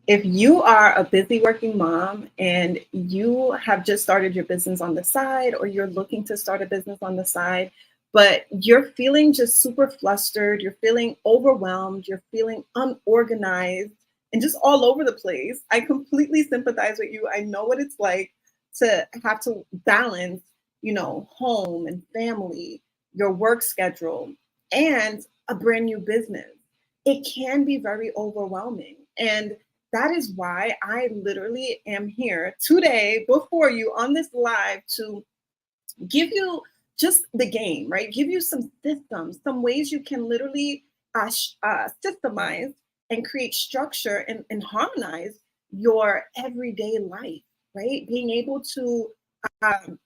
If you are a busy working mom and you have just started your business on the side, or you're looking to start a business on the side, but you're feeling just super flustered, you're feeling overwhelmed, you're feeling unorganized and just all over the place, I completely sympathize with you. I know what it's like to have to balance, home and family, your work schedule, and a brand new business. It can be very overwhelming. And that is why I literally am here today before you on this live to give you just the game, right? Give you some systems, some ways you can literally systemize and create structure and harmonize your everyday life, right? Being able to um,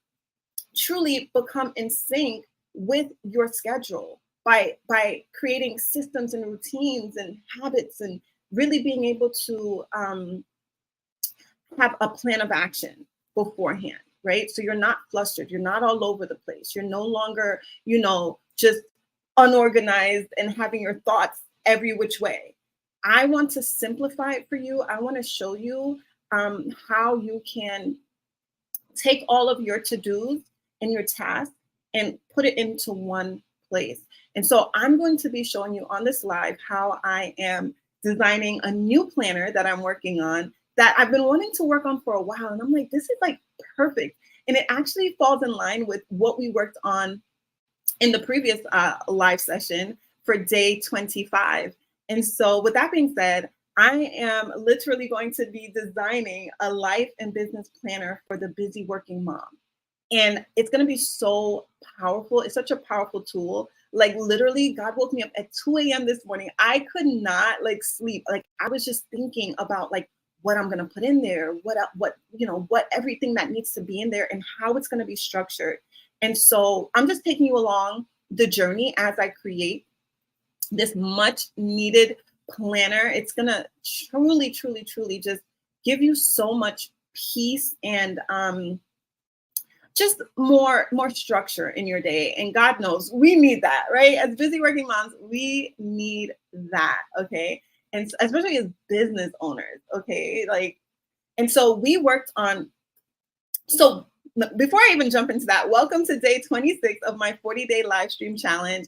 truly become in sync with your schedule by creating systems and routines and habits, and really being able to have a plan of action beforehand, right? So you're not flustered, you're not all over the place, you're no longer, just unorganized and having your thoughts every which way. I want to simplify it for you. I want to show you how you can take all of your to-dos and your tasks and put it into one place. And so I'm going to be showing you on this live how I am designing a new planner that I'm working on, that I've been wanting to work on for a while. And I'm like, this is like perfect. And it actually falls in line with what we worked on in the previous live session for day 25. And so with that being said, I am literally going to be designing a life and business planner for the busy working mom. And it's going to be so powerful. It's such a powerful tool. Like literally, God woke me up at 2 a.m. this morning. I could not like sleep. Like I was just thinking about like what I'm going to put in there, what everything that needs to be in there and how it's going to be structured. And so I'm just taking you along the journey as I create this much needed planner. It's going to truly, truly, truly just give you so much peace and just more structure in your day. And God knows we need that, right? As busy working moms, we need that. Okay. And especially as business owners. Okay. And so we worked on, so before I even jump into that, welcome to day 26 of my 40-day live stream challenge.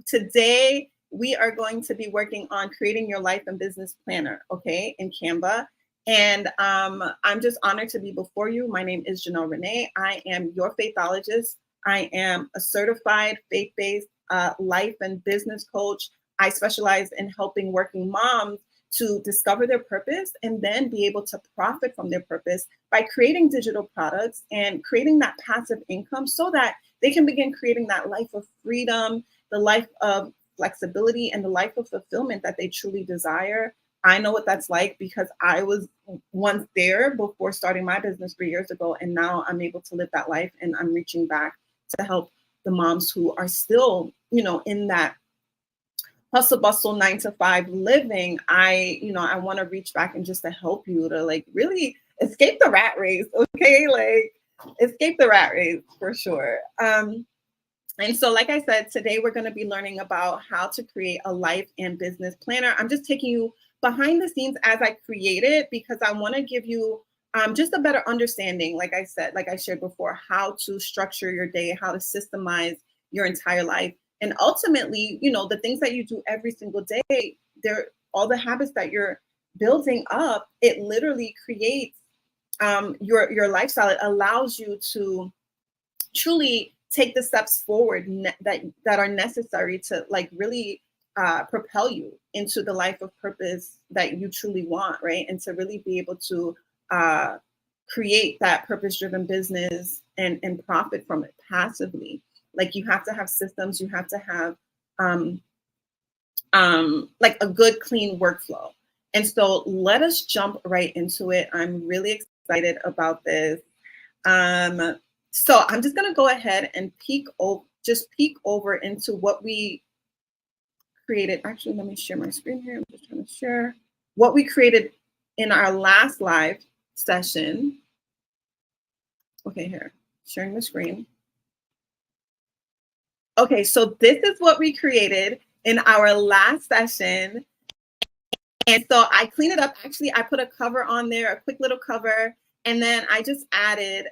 Today, we are going to be working on creating your life and business planner, okay, in Canva. And I'm just honored to be before you. My name is Janelle Renee. I am your faithologist. I am a certified faith-based life and business coach. I specialize in helping working moms to discover their purpose and then be able to profit from their purpose by creating digital products and creating that passive income so that they can begin creating that life of freedom, the life of flexibility, and the life of fulfillment that they truly desire. I know what that's like because I was once there before starting my business 3 years ago, and now I'm able to live that life, and I'm reaching back to help the moms who are still, in that hustle bustle 9 to 5 living. I want to reach back and just to help you to like really escape the rat race. Okay, like escape the rat race for sure. And so, like I said, today we're going to be learning about how to create a life and business planner. I'm just taking you behind the scenes as I create it because I want to give you just a better understanding, like I said, like I shared before, how to structure your day, how to systemize your entire life. And ultimately, the things that you do every single day, they're all the habits that you're building up. It literally creates your lifestyle. It allows you to truly take the steps forward that are necessary to like really propel you into the life of purpose that you truly want, right? And to really be able to create that purpose-driven business and profit from it passively. Like you have to have systems, you have to have like a good, clean workflow. And so let us jump right into it. I'm really excited about this. So I'm just going to go ahead and peek over into what we created. Actually, let me share my screen here. I'm just trying to share what we created in our last live session. Okay, here, sharing the screen. Okay, so this is what we created in our last session. And so I cleaned it up. Actually, I put a cover on there, a quick little cover, and then I just added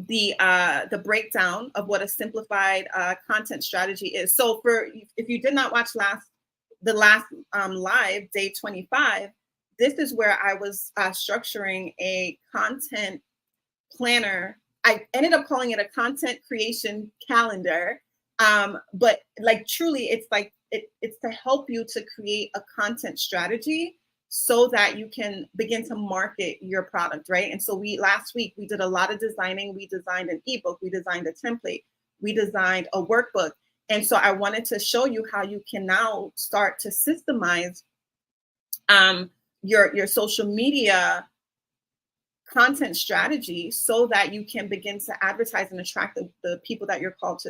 the breakdown of what a simplified content strategy is. So for if you did not watch the last live, day 25, this is where I was structuring a content planner. I ended up calling it a content creation calendar. But like truly, it's like it's to help you to create a content strategy so that you can begin to market your product, right? And so last week we did a lot of designing. We designed an ebook, we designed a template, we designed a workbook. And so I wanted to show you how you can now start to systemize your social media content strategy so that you can begin to advertise and attract the people that you're called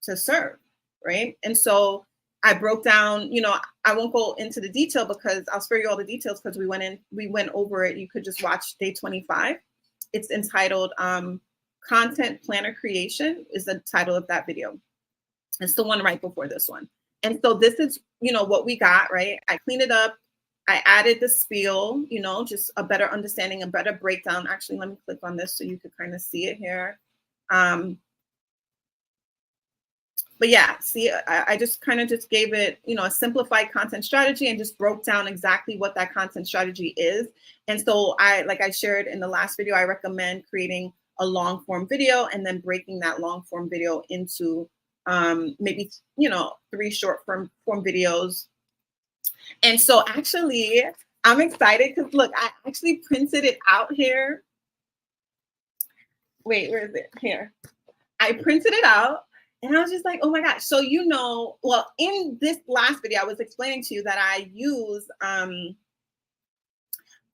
to serve, right? And so I broke down, I won't go into the detail because I'll spare you all the details because we went over it. You could just watch day 25. It's entitled Content Planner Creation is the title of that video. It's the one right before this one. And so this is, what we got, right? I cleaned it up. I added the spiel, just a better understanding, a better breakdown. Actually, let me click on this so you could kind of see it here. But yeah, see, I just kind of just gave it, a simplified content strategy and just broke down exactly what that content strategy is. And so like I shared in the last video, I recommend creating a long form video and then breaking that long form video into maybe, 3 short form videos. And so actually, I'm excited because look, I actually printed it out here. Wait, where is it? Here. I printed it out and I was just like, oh my gosh. So, well, in this last video, I was explaining to you that I use,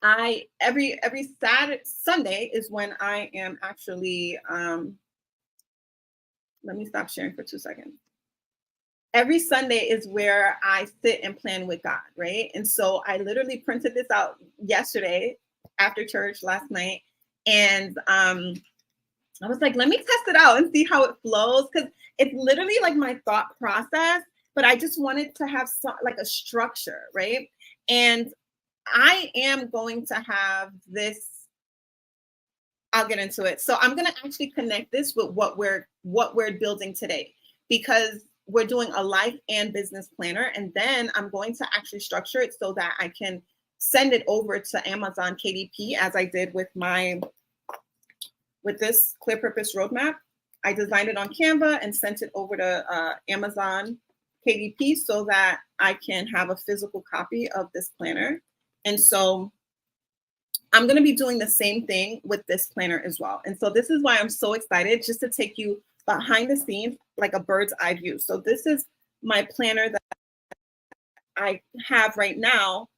every Sunday is when I am actually, let me stop sharing for 2 seconds. Every Sunday is where I sit and plan with God, right? And so I literally printed this out yesterday after church last night. And I was like, let me test it out and see how it flows. Because it's literally like my thought process, but I just wanted to have like a structure, right? And I am going to have this, I'll get into it. So I'm going to actually connect this with what we're building today, because we're doing a life and business planner. And then I'm going to actually structure it so that I can send it over to Amazon KDP as I did with this Clear Purpose Roadmap. I designed it on Canva and sent it over to Amazon KDP so that I can have a physical copy of this planner. And so I'm going to be doing the same thing with this planner as well. And so this is why I'm so excited, just to take you behind the scenes, like a bird's eye view. So this is my planner that I have right now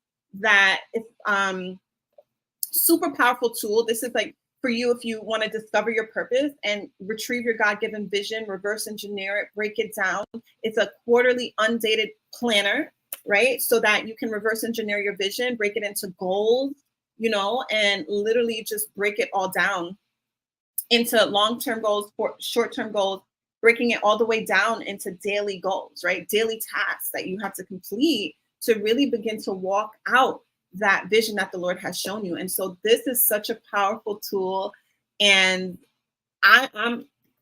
that is super powerful tool. This is like for you if you want to discover your purpose and retrieve your God-given vision, reverse engineer it, break it down. It's a quarterly undated planner, right? So that you can reverse engineer your vision, break it into goals, and literally just break it all down into long-term goals, short-term goals, breaking it all the way down into daily goals, right? Daily tasks that you have to complete to really begin to walk out that vision that the Lord has shown you. And so this is such a powerful tool. And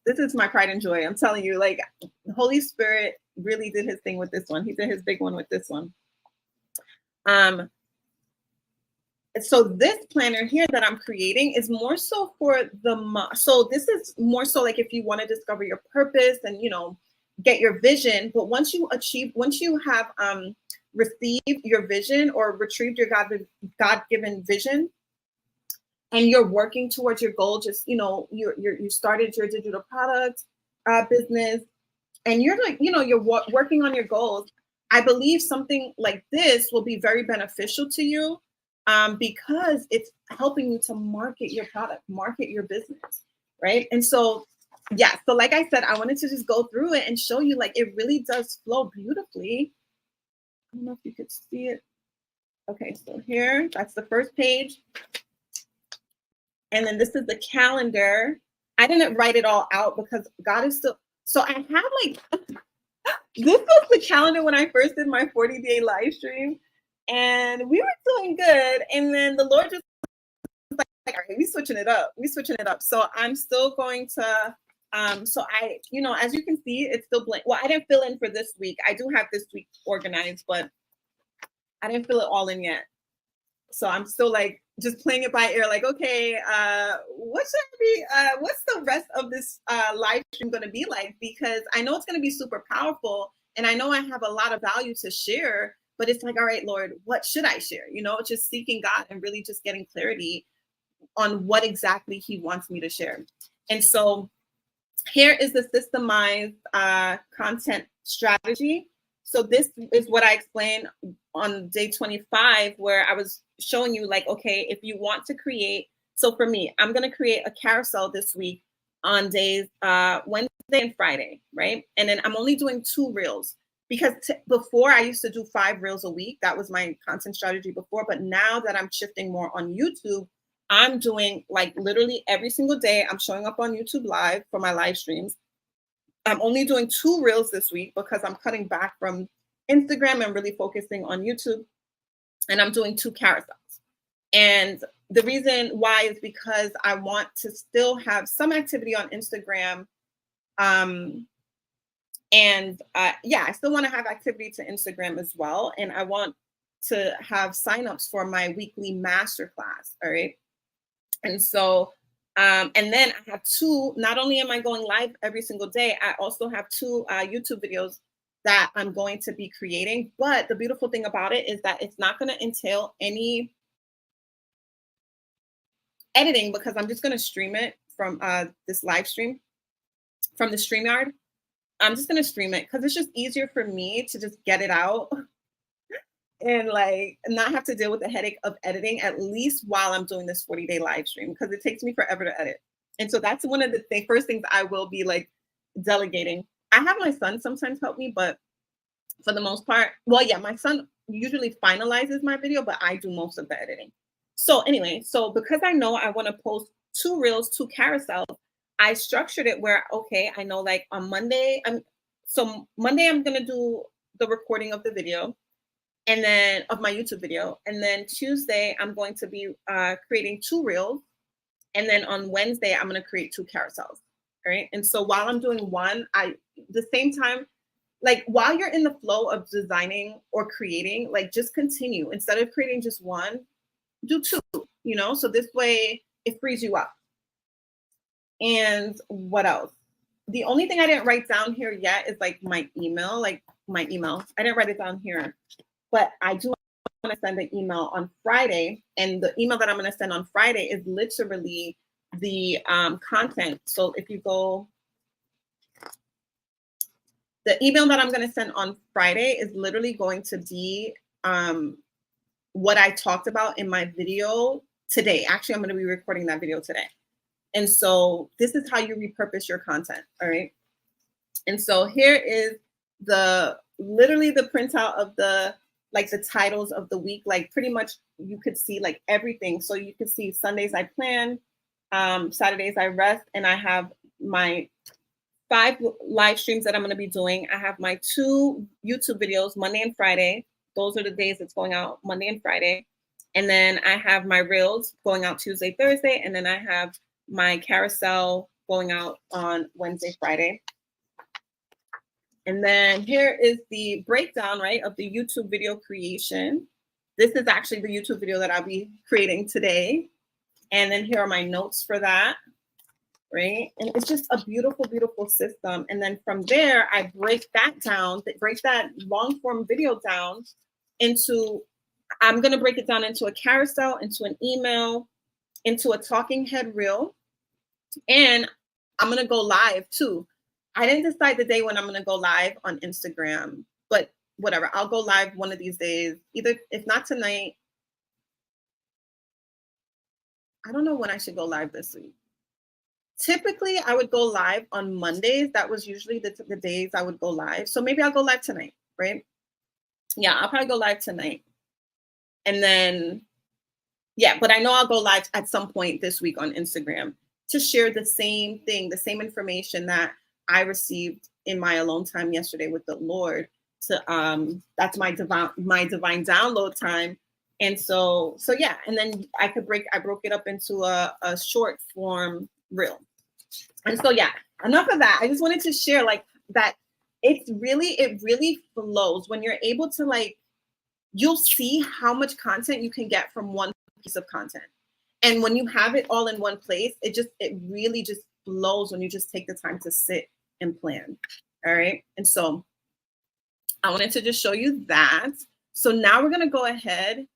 this is my pride and joy. I'm telling you, like, the Holy Spirit really did his thing with this one. He did his big one with this one. So this planner here that I'm creating is more so for so this is more so like if you want to discover your purpose and, get your vision. But once you have received your vision or retrieved your God-given vision, and you're working towards your goal, just, you started your digital product business, and you're like, you're working on your goals. I believe something like this will be very beneficial to you. Because it's helping you to market your product, market your business, right? And so, yeah, so like I said, I wanted to just go through it and show you, like, it really does flow beautifully. I don't know if you could see it. Okay, so here, that's the first page. And then this is the calendar. I didn't write it all out because God is still, so I have like, This was the calendar when I first did my 40-day live stream, and we were doing good. And then the Lord just was like, all right, we switching it up. We switching it up. So I'm still going to, so I, as you can see, it's still blank. Well, I didn't fill in for this week. I do have this week organized, but I didn't fill it all in yet. So I'm still like just playing it by ear, like, okay, what's the rest of this live stream going to be like? Because I know it's going to be super powerful, and I know I have a lot of value to share, but it's like, all right, Lord, what should I share? Just seeking God and really just getting clarity on what exactly He wants me to share. And so here is the systemized content strategy. So this is what I explained on day 25, where I was showing you, like, okay, if you want to create, so for me, I'm going to create a carousel this week on days Wednesday and Friday, right? And then I'm only doing 2 reels, because before I used to do 5 reels a week. That was my content strategy before. But now that I'm shifting more on YouTube, I'm doing, like, literally every single day, I'm showing up on YouTube Live for my live streams. I'm only doing 2 reels this week because I'm cutting back from Instagram and really focusing on YouTube. And I'm doing 2 carousels. And the reason why is because I want to still have some activity on Instagram. I still want to have activity to Instagram as well. And I want to have signups for my weekly masterclass. All right. And so, and then I have 2, not only am I going live every single day, I also have 2 YouTube videos that I'm going to be creating. But the beautiful thing about it is that it's not going to entail any editing, because I'm just going to stream it from this live stream from the StreamYard. I'm just going to stream it because it's just easier for me to just get it out and, like, not have to deal with the headache of editing, at least while I'm doing this 40-day live stream, because it takes me forever to edit. And so that's one of the first things I will be, like, delegating. I have my son sometimes help me, but for the most part, well, yeah, my son usually finalizes my video, but I do most of the editing. So anyway, so because I know I want to post 2 reels, 2 carousels, I structured it where, okay, I know, like, on Monday, Monday I'm going to do the recording of the video, and then of my YouTube video. And then Tuesday, I'm going to be creating 2 reels. And then on Wednesday, I'm going to create 2 carousels. Right. And so while I'm doing one, the same time, like, while you're in the flow of designing or creating, like, just continue. Instead of creating just one, do 2, so this way it frees you up. And what else? The only thing I didn't write down here yet is, like, my email. I didn't write it down here. But I do want to send an email on Friday, and the email that I'm going to send on Friday is literally the content. So if you go, the email that I'm going to send on Friday is literally going to be what I talked about in my video today. Actually, I'm going to be recording that video today. And so this is how you repurpose your content. All right. And so here is literally the printout of the titles of the week. Like, pretty much you could see, like, everything. So you could see Sundays I plan, Saturdays I rest, and I have my 5 live streams that I'm going to be doing. I have my 2 YouTube videos, Monday and Friday. Those are the days it's going out, Monday and Friday. And then I have my reels going out Tuesday, Thursday, and then I have my carousel going out on Wednesday, Friday. And then here is the breakdown, right, of the YouTube video creation. This is actually the YouTube video that I'll be creating today. And then here are my notes for that, right? And it's just a beautiful, beautiful system. And then from there, I break that long form video down into, I'm going to break it down into a carousel, into an email, into a talking head reel. And I'm going to go live too. I didn't decide the day when I'm going to go live on Instagram, but whatever. I'll go live one of these days, either, if not tonight. I don't know when I should go live this week. Typically, I would go live on Mondays. That was usually the days I would go live. So maybe I'll go live tonight, right? Yeah, I'll probably go live tonight. And then, yeah, but I know I'll go live at some point this week on Instagram to share the same thing, the same information that I received in my alone time yesterday with the Lord. To that's my divine download time. And so yeah, and then I broke it up into a short form reel. And so yeah, enough of that. I just wanted to share like that it really flows when you're able to like, you'll see how much content you can get from one piece of content. And when you have it all in one place, it really just flows when you just take the time to sit and plan. All right. And so I wanted to just show you that. So now we're going to go ahead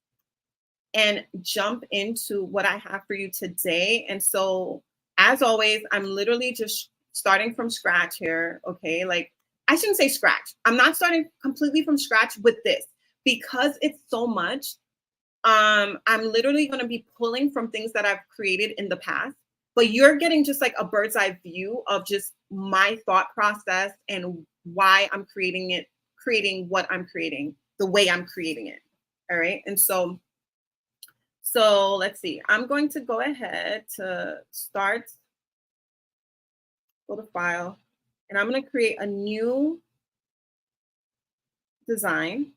and jump into what I have for you today. And so as always, I'm literally just starting from scratch here. Okay. Like I shouldn't say scratch. I'm not starting completely from scratch with this because it's so much. I'm literally going to be pulling from things that I've created in the past, but you're getting just like a bird's eye view of just my thought process and why I'm creating what I'm creating, the way I'm creating it. All right. And so let's see. I'm going to go ahead to start, go to file, and I'm going to create a new design.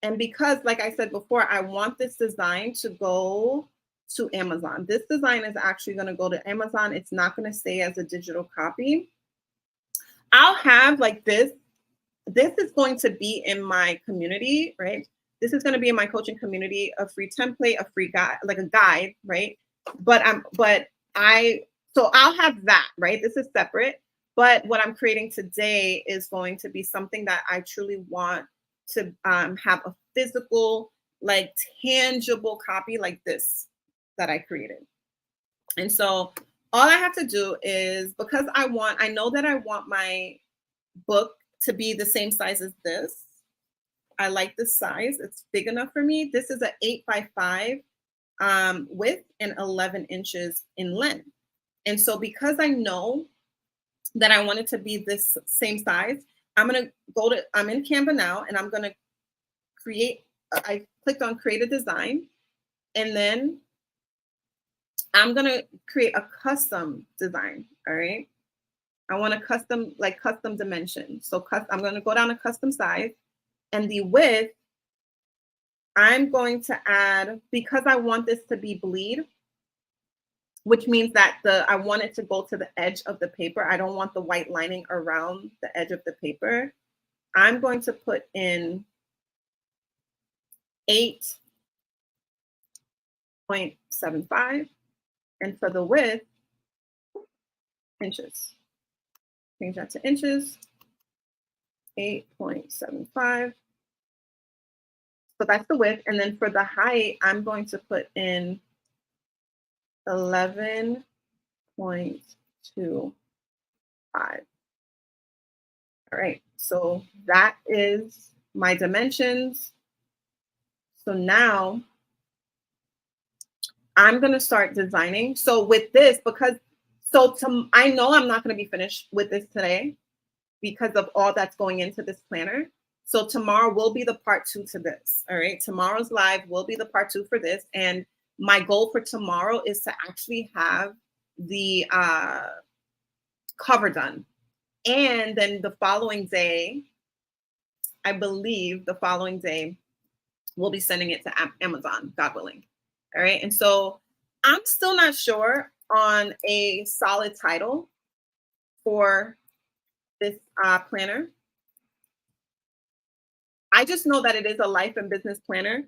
And because, like I said before, I want this design to go to Amazon. This design is actually going to go to Amazon. It's not going to stay as a digital copy. I'll have like this. This is going to be in my community, right? This is going to be in my coaching community, a free template, a free guide, like a guide, right? So I'll have that, right? This is separate. But what I'm creating today is going to be something that I truly want to have a physical, like tangible copy like this that I created. And so all I have to do is, because I know that I want my book to be the same size as this. I like this size. It's big enough for me. This is an 8x5 width and 11 inches in length. And so because I know that I want it to be this same size, I'm in Canva now, and I'm going to I clicked on create a design, and then I'm going to create a custom design. All right. I want a custom dimension. So I'm going to go down to custom size, and the width, I'm going to add, because I want this to be bleed, which means that I want it to go to the edge of the paper. I don't want the white lining around the edge of the paper. I'm going to put in 8.75, and for the width, inches. Change that to inches, 8.75. So that's the width. And then for the height, I'm going to put in 11.25. All right, so that is my dimensions. So now I'm going to start designing. So with this, I know I'm not going to be finished with this today because of all that's going into this planner. So tomorrow will be the part 2 to this. All right, tomorrow's live will be the part 2 for this. And my goal for tomorrow is to actually have the cover done. And then the following day, I believe the following day, we'll be sending it to Amazon, God willing. All right. And so I'm still not sure on a solid title for this planner. I just know that it is a life and business planner,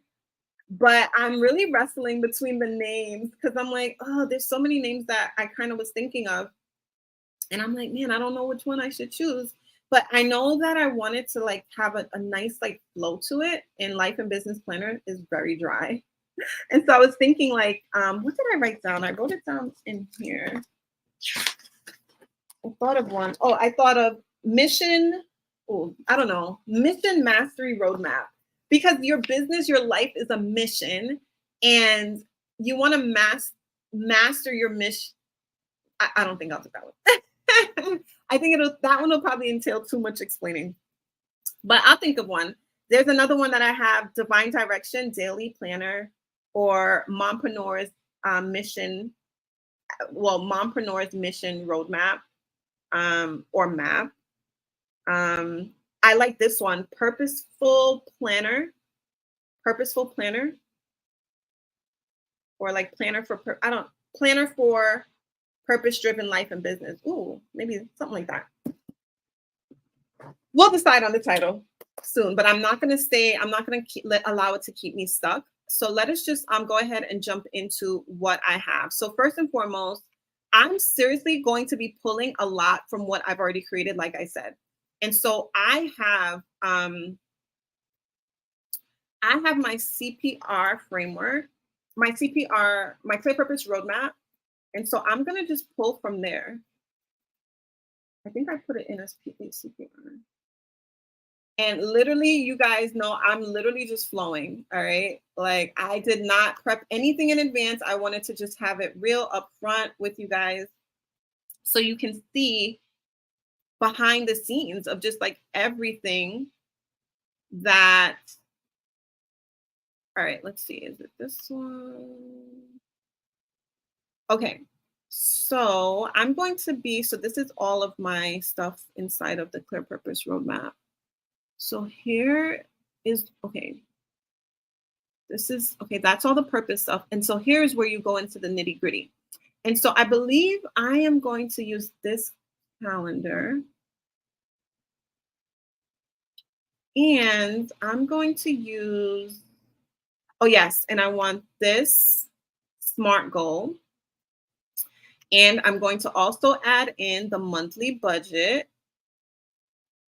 but I'm really wrestling between the names because I'm like, oh, there's so many names that I kind of was thinking of. And I'm like, man, I don't know which one I should choose. But I know that I wanted to like have a nice like flow to it. And life and business planner is very dry. And so I was thinking like, what did I write down? I wrote it down in here. I thought of one. Oh, I thought of mission. Oh, I don't know. Mission mastery roadmap. Because your business, your life is a mission. And you want to master your mission. I don't think I'll do that one. I think that one will probably entail too much explaining, but I'll think of one. There's another one that I have: Divine Direction Daily Planner, or Mompreneurs Mission. Well, Mompreneurs Mission Roadmap, or Map. I like this one, purposeful planner, or like planner for purpose-driven life and business. Ooh, maybe something like that. We'll decide on the title soon, but I'm not going to allow it to keep me stuck. So let us just go ahead and jump into what I have. So first and foremost, I'm seriously going to be pulling a lot from what I've already created, like I said. And so I have my CPR framework, my clear purpose roadmap. And so I'm going to just pull from there. I think I put it in as CPR. And literally, you guys know I'm literally just flowing. All right. Like, I did not prep anything in advance. I wanted to just have it real upfront with you guys so you can see behind the scenes of just like everything that. All right. Let's see. Is it this one? Okay. So I'm going to so this is all of my stuff inside of the Clear Purpose Roadmap. So here is, okay, this is, okay, that's all the purpose stuff. And so here's where you go into the nitty gritty. And so I believe I am going to use this calendar. And I'm going to use, oh yes, and I want this SMART goal. And I'm going to also add in the monthly budget.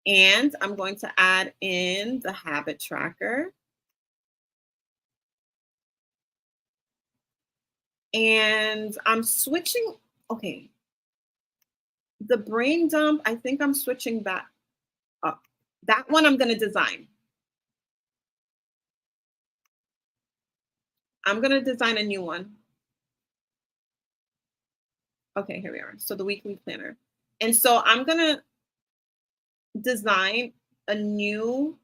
And I'm going to add in the habit tracker. And I'm switching, okay. The brain dump, I think I'm switching back up. That one I'm going to design. I'm going to design a new one. Okay, here we are. So the weekly planner. And so I'm going to design a new,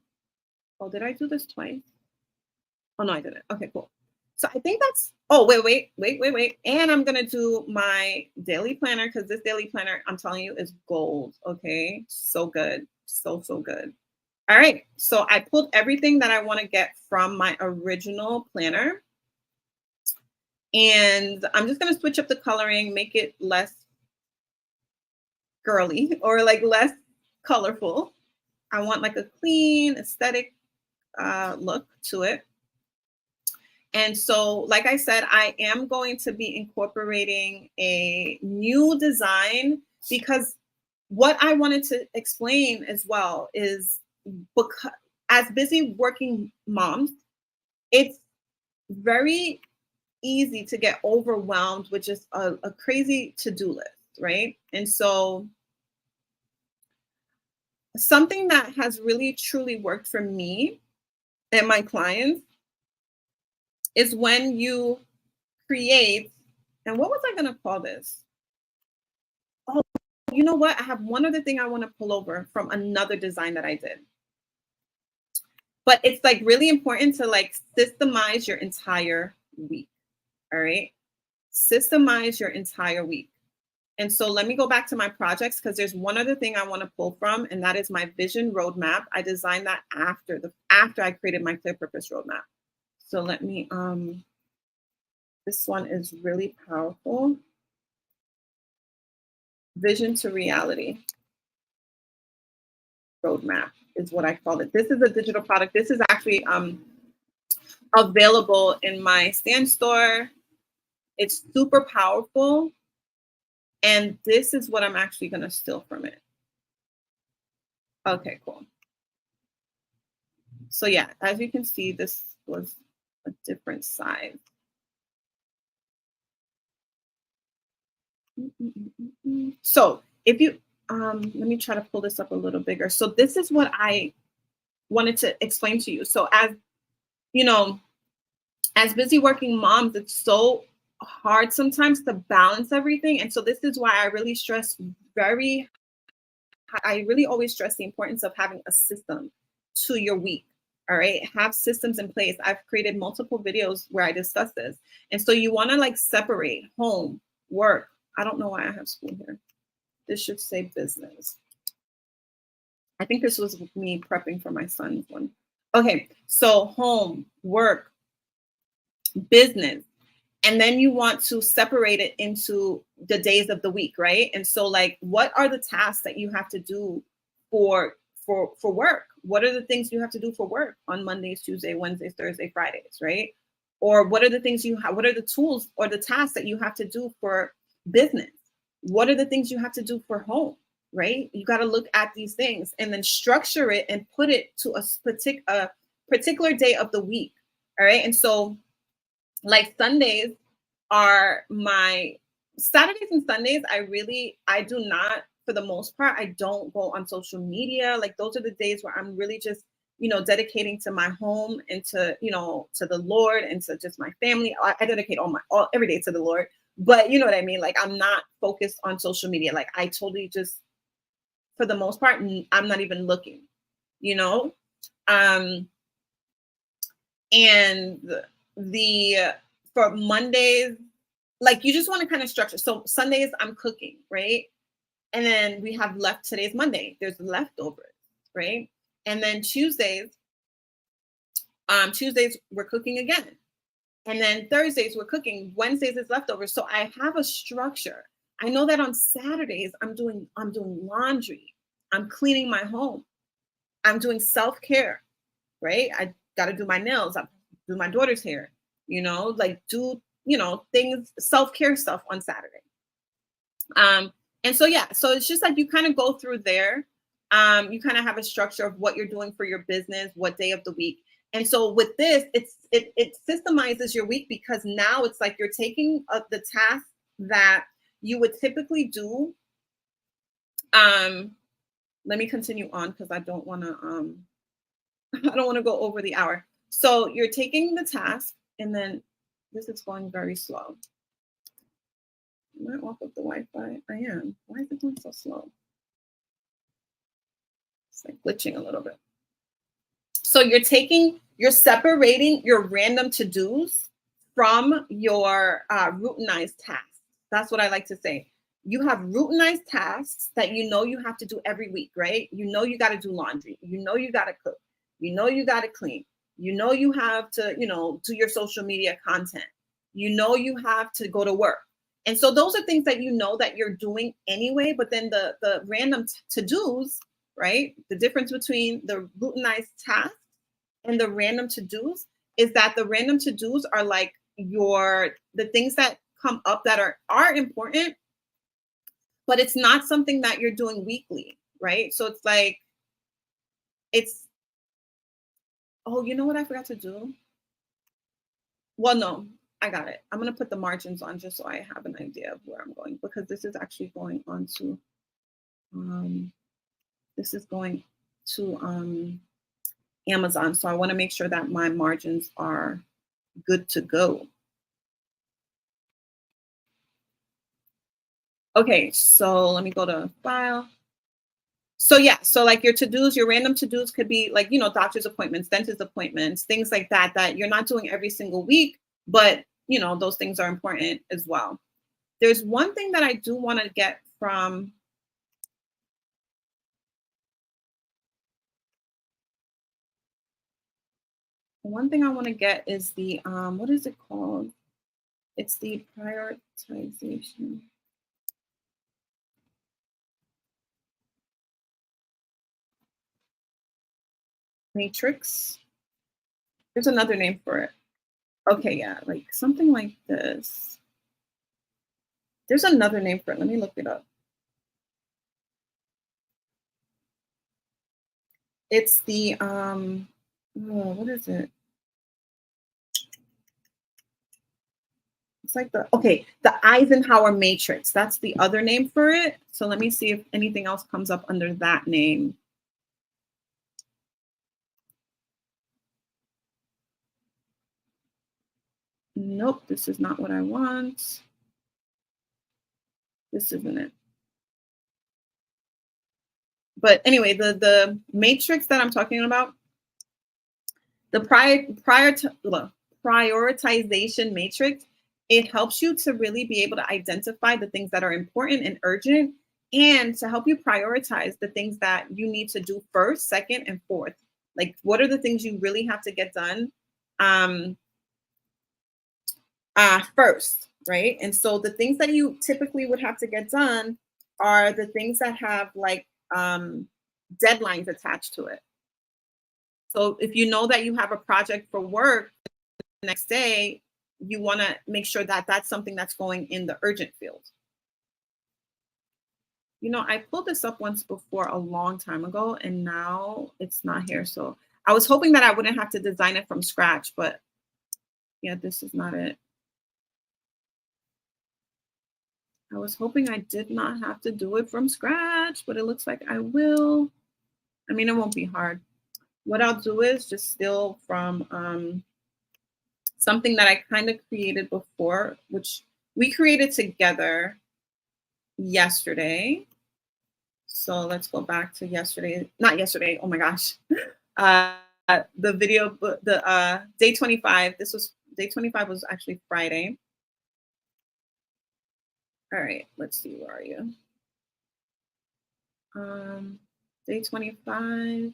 oh, did I do this twice? Oh, no, I didn't. Okay, cool. So I think that's, oh, wait. And I'm going to do my daily planner because this daily planner, I'm telling you, is gold. Okay, so good. So good. All right, so I pulled everything that I want to get from my original planner. And I'm just going to switch up the coloring, make it less girly or like less colorful. I want like a clean aesthetic look to it. And so, like I said, I am going to be incorporating a new design because what I wanted to explain as well is because as busy working moms, it's very easy to get overwhelmed with just a crazy to-do list, right? And so something that has really truly worked for me and my clients is when you create, and what was I going to call this? Oh, you know what? I have one other thing I want to pull over from another design that I did. But it's like really important to like systemize your entire week. All right. Systemize your entire week. And so let me go back to my projects because there's one other thing I want to pull from, and that is my vision roadmap. I designed that after I created my clear purpose roadmap. So let me, this one is really powerful. Vision to reality roadmap is what I call it. This is a digital product. This is actually available in my Stand store. It's super powerful. And this is what I'm actually going to steal from it. Okay, cool. So yeah, as you can see, this was a different size. So if you, let me try to pull this up a little bigger. So this is what I wanted to explain to you. So as, you know, as busy working moms, it's so hard sometimes to balance everything. And so this is why I really always stress the importance of having a system to your week. All right. Have systems in place. I've created multiple videos where I discuss this. And so you want to like separate home, work. I don't know why I have school here. This should say business. I think this was me prepping for my son's one. Okay, so home, work, business, and then you want to separate it into the days of the week, right? And so like, what are the tasks that you have to do for work? What are the things you have to do for work on Mondays, Tuesday, Wednesdays, Thursday, Fridays, right? Or what are the things you have, what are the tools or the tasks that you have to do for business? What are the things you have to do for home, right? You got to look at these things and then structure it and put it to a particular day of the week. All right. And so like Sundays are my Saturdays and Sundays. I do not, for the most part, I don't go on social media. Like those are the days where I'm really just, dedicating to my home and to, to the Lord and to just my family. I dedicate every day to the Lord, but you know what I mean? Like I'm not focused on social media. Like I totally just, for the most part, I'm not even looking, and for Mondays, like you just want to kind of structure. So Sundays I'm cooking, right? And then we have today's Monday. There's leftovers, right? And then Tuesdays we're cooking again. And then Thursdays we're cooking. Wednesdays is leftovers. So I have a structure. I know that on Saturdays I'm doing laundry. I'm cleaning my home. I'm doing self-care, right? I got to do my nails. I do my daughter's hair, like do, things, self-care stuff on Saturday. And so, yeah, so it's just like you kind of go through there. You kind of have a structure of what you're doing for your business, what day of the week. And so with this, it systemizes your week, because now it's like you're taking the tasks that you would typically do. Let me continue on because I don't want to go over the hour. So you're taking the task, and then this is going very slow. Am I off of the Wi-Fi? I am. Why is it going so slow? It's like glitching a little bit. So you're separating your random to-dos from your routinized tasks. That's what I like to say. You have routinized tasks that you have to do every week, right? You got to do laundry. You got to cook. You got to clean. You have to, do your social media content. You have to go to work. And so those are things that that you're doing anyway, but then the random to-dos, right? The difference between the routinized tasks and the random to-dos is that the random to-dos are like the things that come up that are important, but it's not something that you're doing weekly, right? So it's like, oh, you know what I forgot to do? Well, no, I got it. I'm going to put the margins on just so I have an idea of where I'm going, because this is actually going on to, Amazon. So I want to make sure that my margins are good to go. Okay, so let me go to file. So yeah, so like your to-dos, your random to-dos could be like, doctor's appointments, dentist appointments, things like that you're not doing every single week, but those things are important as well. There's one thing that I do want to get from is the what is it called? It's the prioritization matrix. There's another name for it. Okay, yeah, like something like this. There's another name for it. Let me look it up. It's the what is it? It's like the Eisenhower matrix. That's the other name for it. So let me see if anything else comes up under that name. Nope, this is not what I want. This isn't it. But anyway, the matrix that I'm talking about, the prioritization matrix, it helps you to really be able to identify the things that are important and urgent, and to help you prioritize the things that you need to do first, second, and fourth. Like, what are the things you really have to get done first, right? And so the things that you typically would have to get done are the things that have like deadlines attached to it. So if you know that you have a project for work the next day, you want to make sure that that's something that's going in the urgent field. You know, I pulled this up once before a long time ago, and now it's not here. So I was hoping that I wouldn't have to design it from scratch, but yeah, this is not it. I was hoping I did not have to do it from scratch, but it looks like I will. I mean, it won't be hard. What I'll do is just steal from something that I kind of created before, which we created together yesterday. So let's go back to yesterday. Not yesterday. Oh my gosh. The video, the day 25. This was day 25 was actually Friday. All right. Let's see. Where are you? Day 25.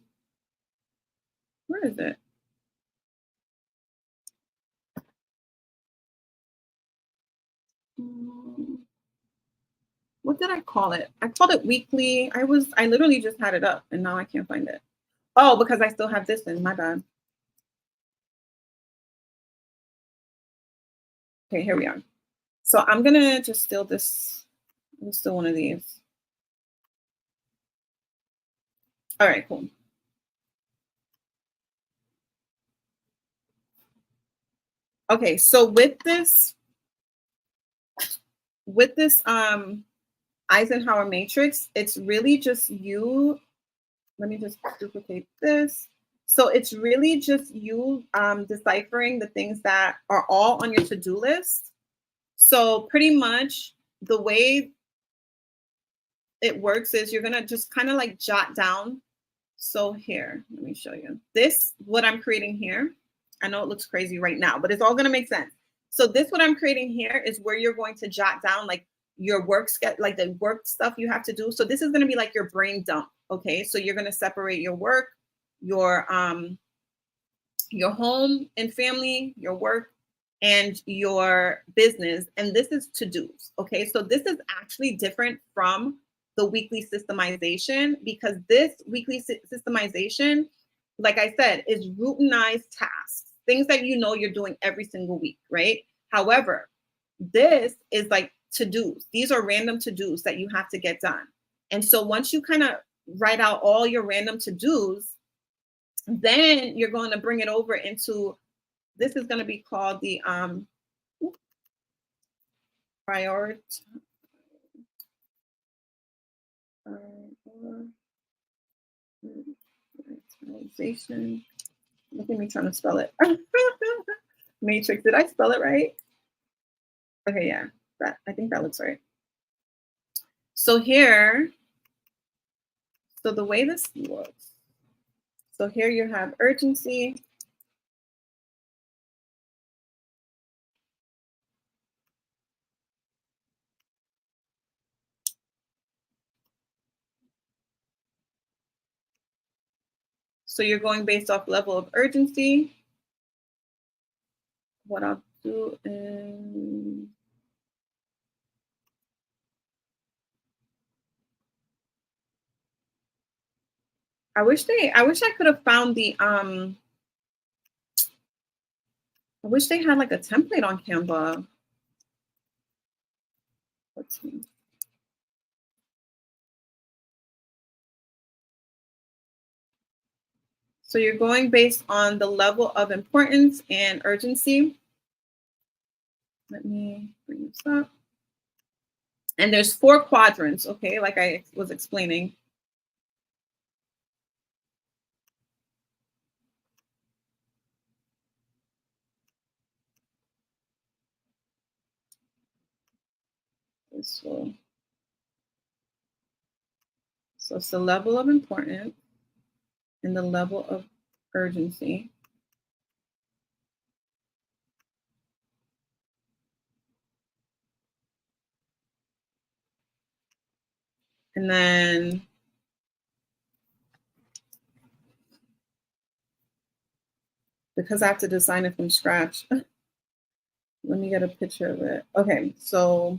Where is it? What did I call it? I called it weekly. I literally just had it up and now I can't find it. Oh, because I still have this in, my bad. Okay, here we are. So I'm gonna just steal this. Let's steal one of these. All right, cool. Okay, so with this Eisenhower matrix, it's really just you. Let me just duplicate this. So it's really just you deciphering the things that are all on your to-do list. So pretty much the way it works is you're gonna just kind of like jot down. So here, let me show you. This, what I'm creating here, I know it looks crazy right now, but it's all gonna make sense. So this, what I'm creating here is where you're going to jot down like your work schedule, like the work stuff you have to do. So this is gonna be like your brain dump, okay? So you're gonna separate your work, your home and family, your work, and your business. And this is to-dos, okay? So this is actually different from the weekly systemization because this weekly systemization, like I said, is routinized tasks, things that you know you're doing every single week, right? However, this is like to-dos. These are random to-dos that you have to get done. And so once you kind of write out all your random to-dos, then you're going to bring it over into, this is going to be called the prioritization. Look at me trying to spell it. Matrix. Did I spell it right? Okay, yeah. I think that looks right. So here, so the way this looks. So here you have urgency. So you're going based off level of urgency. What I'll do is, I wish I could have found the I wish they had like a template on Canva. Let's see. So you're going based on the level of importance and urgency. Let me bring this up. And there's 4 quadrants, okay, like I was explaining. So it's the level of importance and the level of urgency. And then because I have to design it from scratch, let me get a picture of it. Okay, so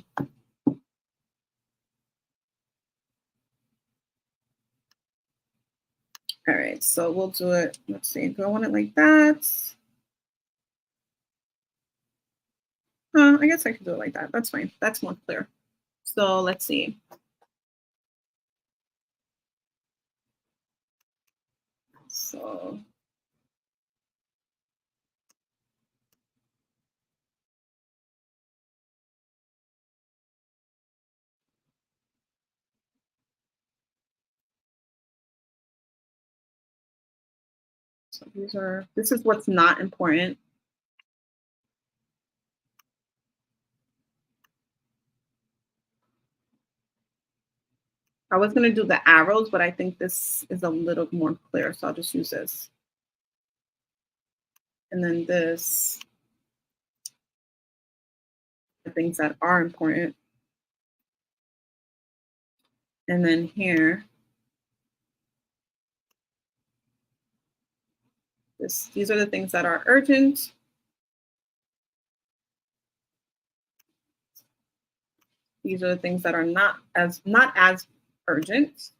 all right, so we'll do it. Let's see. Do I want it like that? I guess I could do it like that. That's fine. That's more clear. So let's see. So this is what's not important. I was going to do the arrows, but I think this is a little more clear. So I'll just use this. And then this, the things that are important. And then here, these are the things that are urgent. These are the things that are not as urgent.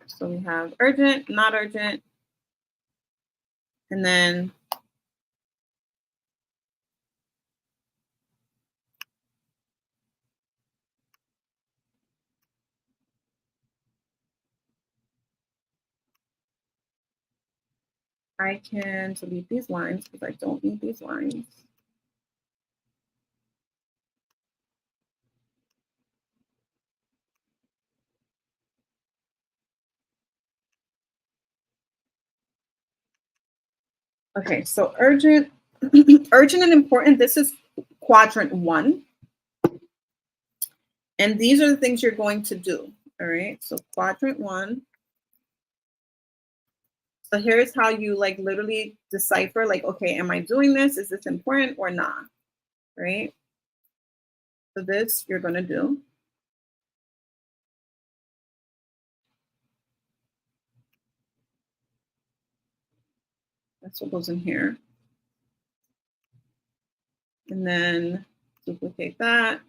So we have urgent, not urgent, and then I can delete these lines because I don't need these lines. Okay, so urgent, urgent and important, this is quadrant 1. And these are the things you're going to do, all right? So quadrant 1. So here's how you like literally decipher like, okay, am I doing this? Is this important or not, right? So this you're gonna do. That's what goes in here. And then duplicate that.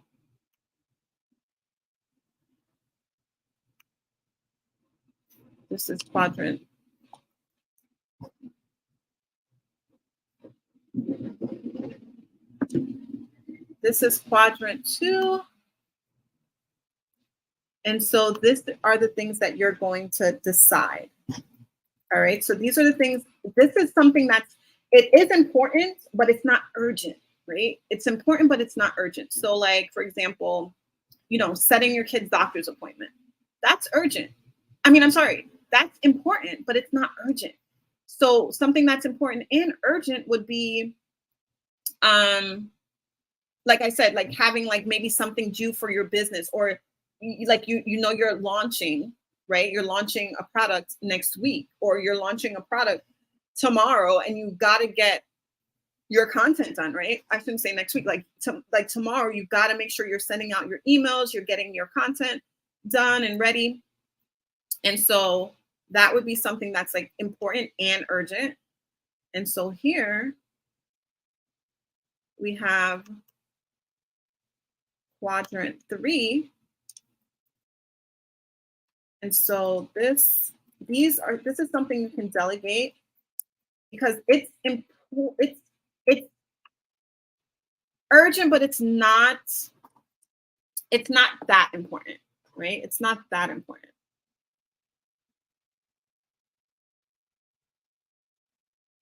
This is quadrant. This is quadrant 2. And so these are the things that you're going to decide. All right. So these are the things. This is something it is important, but it's not urgent, right? It's important, but it's not urgent. So like, for example, setting your kid's doctor's appointment. That's urgent. I mean, I'm sorry, that's important, but it's not urgent. So something that's important and urgent would be, like I said, like having like maybe something due for your business, or like you're launching, right? You're launching a product next week, or you're launching a product tomorrow, and you got to get your content done, right? I shouldn't say next week, like tomorrow, you got to make sure you're sending out your emails, you're getting your content done and ready. And so that would be something that's like important and urgent. And so here we have quadrant 3. And so this is something you can delegate because it's urgent, but it's not that important, right? It's not that important.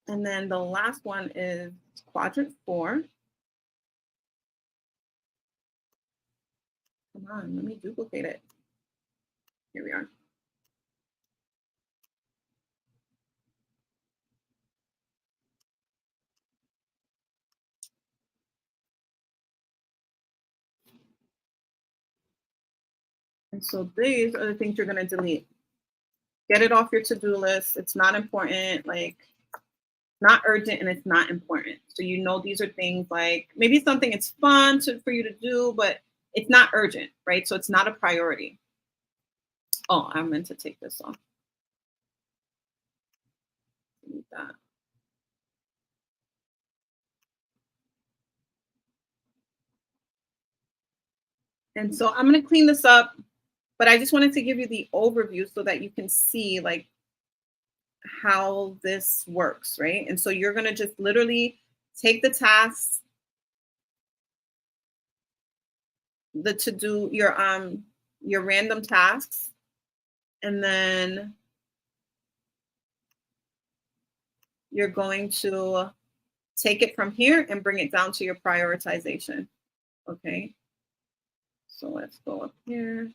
And then the last one is quadrant 4. Come on, let me duplicate it. Here we are. And so these are the things you're going to delete. Get it off your to-do list. It's not important, like not urgent, and it's not important. So you know these are things like maybe something it's fun for you to do, but it's not urgent, right? So it's not a priority. Oh, I meant to take this off. Delete that. And so I'm going to clean this up, but I just wanted to give you the overview so that you can see like how this works, right? And so you're going to just literally take the tasks, the to-do, your random tasks, and then you're going to take it from here and bring it down to your prioritization. Okay. So let's go up here.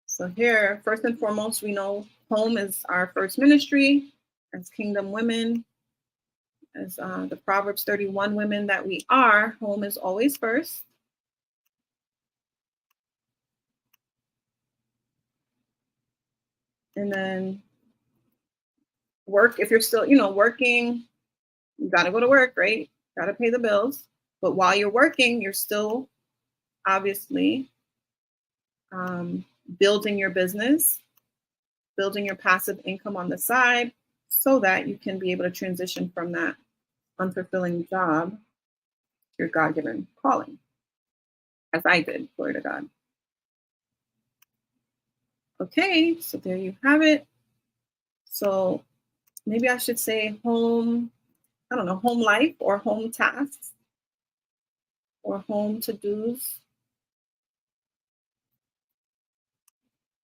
So here, first and foremost, we know home is our first ministry as kingdom women, as the Proverbs 31 women that we are. Home is always first. And then work, if you're still, working, you got to go to work, right? Got to pay the bills. But while you're working, you're still obviously building your business, building your passive income on the side so that you can be able to transition from that unfulfilling job to your God-given calling, as I did, glory to God. Okay, so there you have it. So maybe I should say home, I don't know, home life or home tasks or home to-dos.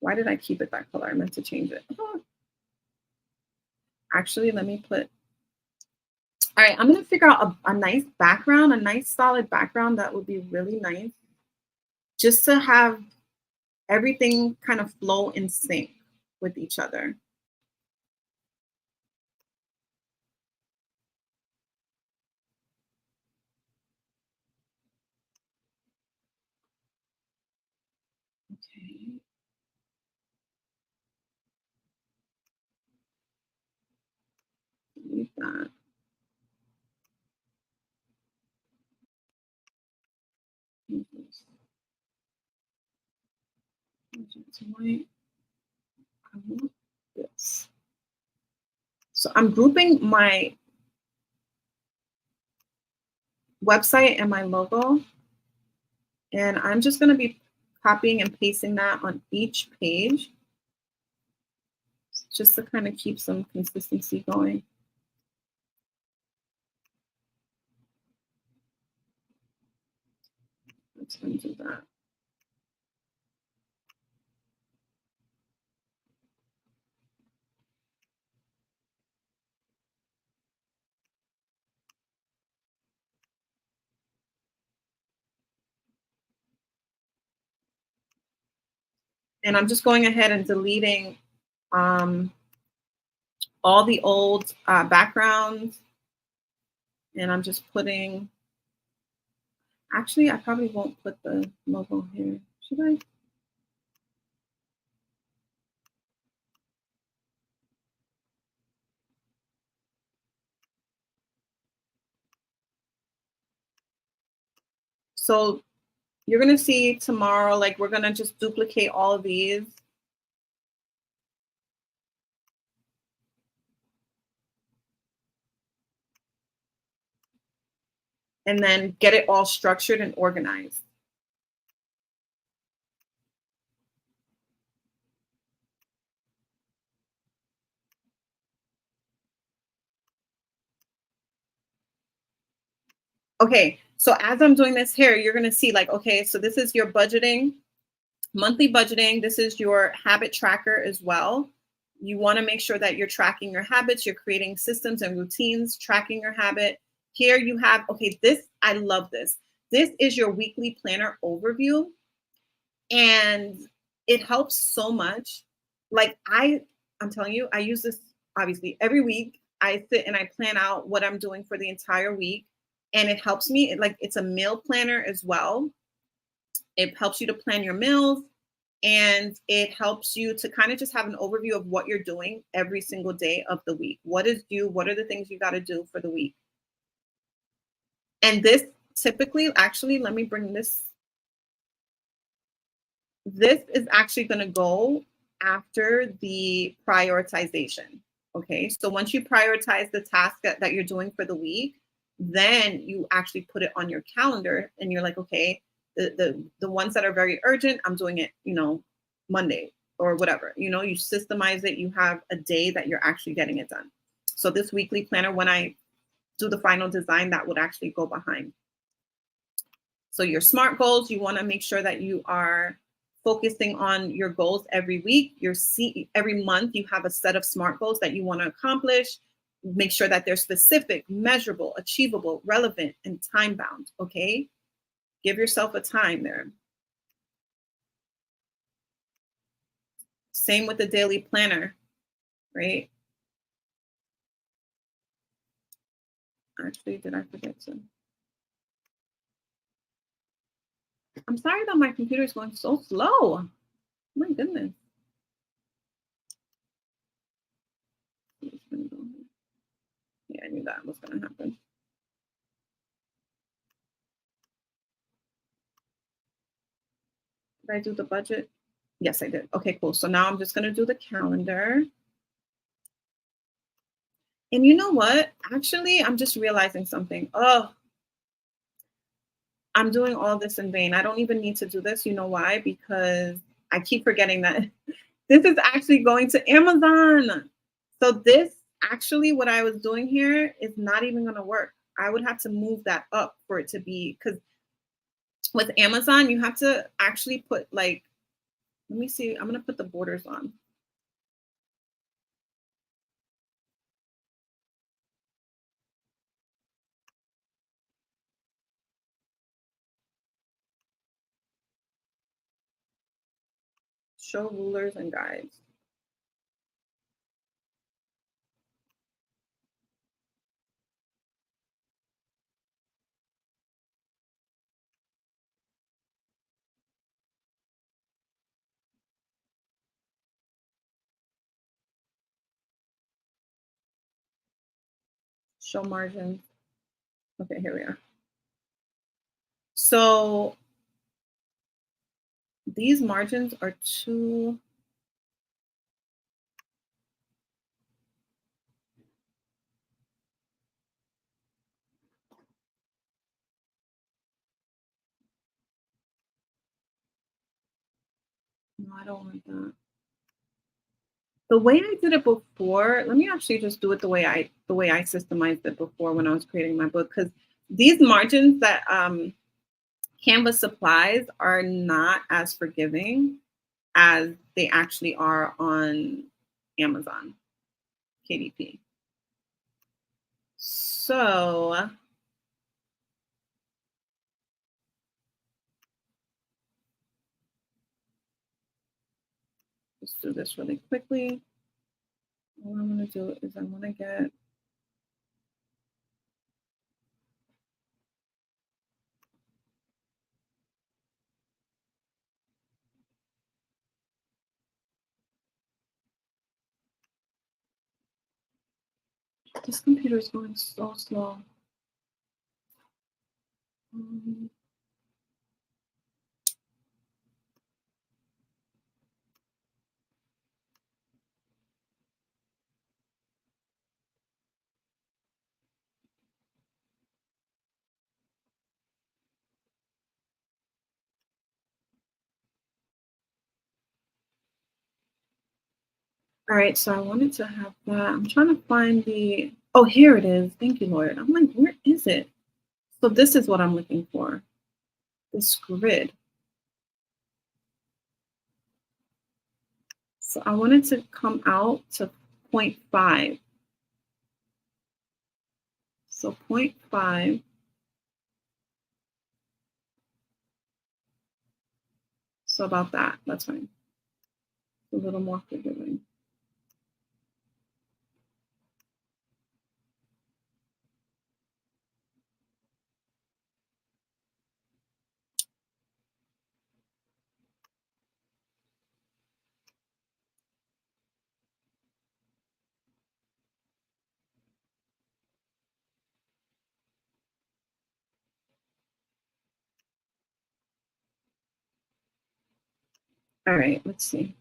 Why did I keep it that color? I meant to change it. Actually, let me put, all right, I'm going to figure out a nice background, a nice solid background that would be really nice just to have everything kind of flow in sync with each other. Okay. Delete that. White. I want this. So I'm grouping my website and my logo, and I'm just going to be copying and pasting that on each page just to kind of keep some consistency going. Let's undo that. And I'm just going ahead and deleting all the old backgrounds. And I'm just putting, actually, I probably won't put the logo here. Should I? So you're going to see tomorrow, like we're going to just duplicate all of these. And then get it all structured and organized. Okay, so as I'm doing this here, you're going to see like, okay, so this is your budgeting, monthly budgeting. This is your habit tracker as well. You want to make sure that you're tracking your habits, you're creating systems and routines, tracking your habit. Here you have, okay, this, I love this. This is your weekly planner overview. And it helps so much. Like I'm telling you, I use this obviously every week. I sit and I plan out what I'm doing for the entire week. And it helps me, it's a meal planner as well. It helps you to plan your meals, and it helps you to kind of just have an overview of what you're doing every single day of the week. What is due? What are the things you got to do for the week? And this typically, actually, let me bring this. This is actually going to go after the prioritization. Okay. So once you prioritize the task that you're doing for the week, then you actually put it on your calendar and you're like, okay, the ones that are very urgent, I'm doing it, Monday or whatever. You systemize it. You have a day that you're actually getting it done. So this weekly planner, when I do the final design, that would actually go behind. So your SMART goals, you want to make sure that you are focusing on your goals every week. Every month you have a set of SMART goals that you want to accomplish. Make sure that they're specific, measurable, achievable, relevant, and time bound. Okay. Give yourself a time there. Same with the daily planner, right? Actually, did I forget to? I'm sorry that my computer is going so slow. My goodness. Yeah, I knew that was going to happen. Did I do the budget? Yes, I did. Okay, cool. So now I'm just going to do the calendar. And you know what? Actually, I'm just realizing something. Oh, I'm doing all this in vain. I don't even need to do this. You know why? Because I keep forgetting that this is actually going to Amazon. So this actually, what I was doing here is not even going to work. I would have to move that up for it to be, because with Amazon, you have to actually put let me see. I'm going to put the borders on. Show rulers and guides. Show margins. Okay, here we are. So these margins are too. No, I don't want that. The way I did it before, let me actually just do it the way I systemized it before when I was creating my book, because these margins that Canva supplies are not as forgiving as they actually are on Amazon KDP. So let's do this really quickly. What I'm going to do is I'm going to get this computer is going so slow. All right, so I wanted to have that. I'm trying to find the, oh, here it is. Thank you, Lord. I'm like, where is it? So this is what I'm looking for, this grid. So I wanted to come out to 0.5. So 0.5. So about that, that's fine. A little more forgiving. All right, let's see.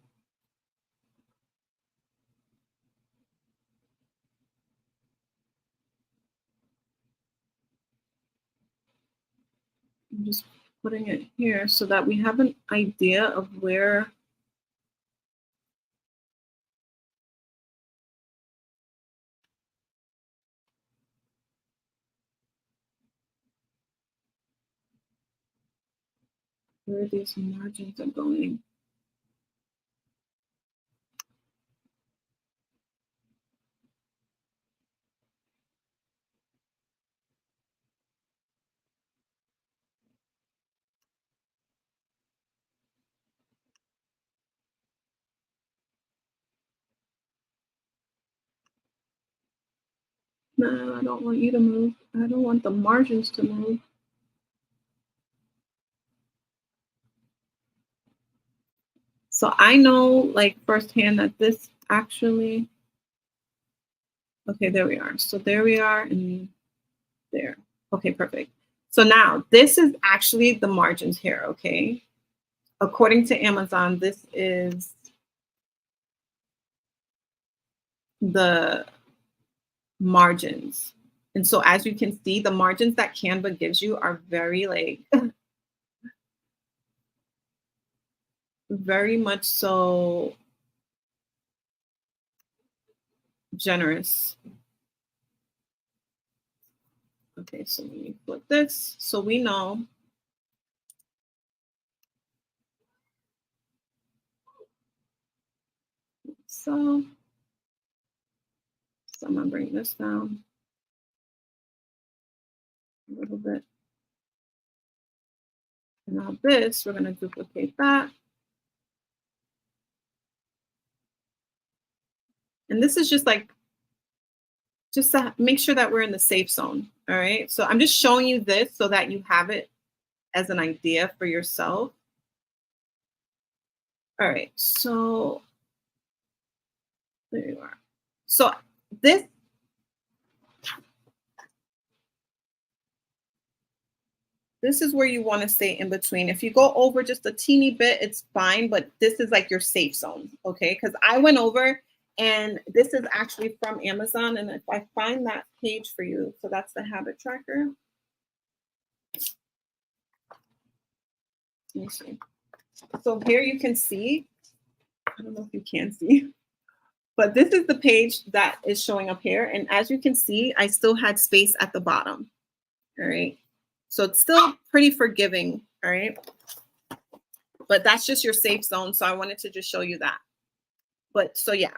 I'm just putting it here so that we have an idea of where these margins are going. No, I don't want you to move. I don't want the margins to move. So I know like firsthand that this actually, okay, there we are. So there we are and there. Okay, perfect. So now this is actually the margins here, okay? According to Amazon, this is the margins. And so as you can see, the margins that Canva gives you are very like, very much so generous. Okay, so let me flip this so we know. So I'm gonna bring this down a little bit. And now this, we're gonna duplicate that. And this is just like, just to make sure that we're in the safe zone, all right? So I'm just showing you this so that you have it as an idea for yourself. All right, so there you are. So this is where you want to stay in between. If you go over just a teeny bit, it's fine, but this is like your safe zone, okay? Because I went over and this is actually from Amazon. And if I find that page for you, so that's the habit tracker. Let me see. So here you can see, I don't know if you can see, but this is the page that is showing up here. And as you can see, I still had space at the bottom, all right? So it's still pretty forgiving, all right? But that's just your safe zone. So I wanted to just show you that. But so yeah.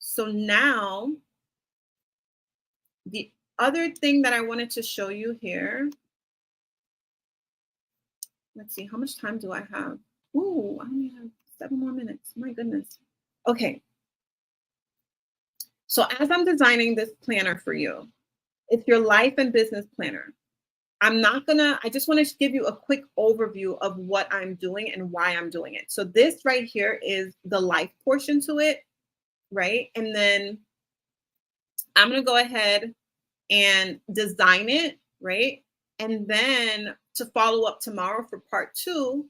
So now the other thing that I wanted to show you here, let's see, how much time do I have? Ooh, I only have 7 more minutes. My goodness. Okay. So as I'm designing this planner for you, it's your life and business planner. I just want to give you a quick overview of what I'm doing and why I'm doing it. So this right here is the life portion to it, right? And then I'm going to go ahead and design it, right? And then to follow up tomorrow for part 2,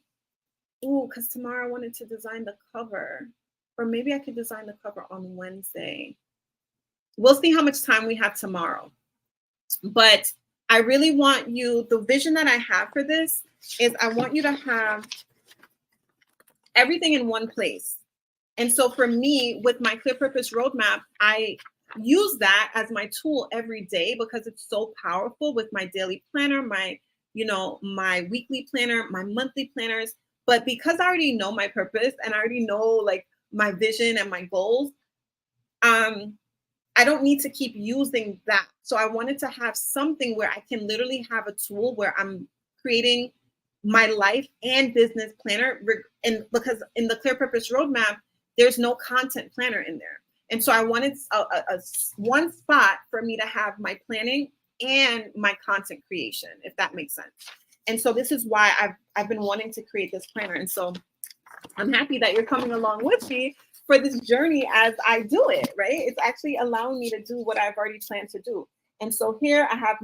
because tomorrow I wanted to design the cover, or maybe I could design the cover on Wednesday. We'll see how much time we have tomorrow. But I really want you, the vision that I have for this is I want you to have everything in one place. And so for me, with my Clear Purpose Roadmap, I use that as my tool every day because it's so powerful with my daily planner, my weekly planner, my monthly planners. But because I already know my purpose and I already know like my vision and my goals, I don't need to keep using that. So I wanted to have something where I can literally have a tool where I'm creating my life and business planner. And because in the Clear Purpose Roadmap, there's no content planner in there. And so I wanted a one spot for me to have my planning and my content creation, if that makes sense. And so this is why I've been wanting to create this planner. And so I'm happy that you're coming along with me for this journey as I do it, right? It's actually allowing me to do what I've already planned to do. And so here I have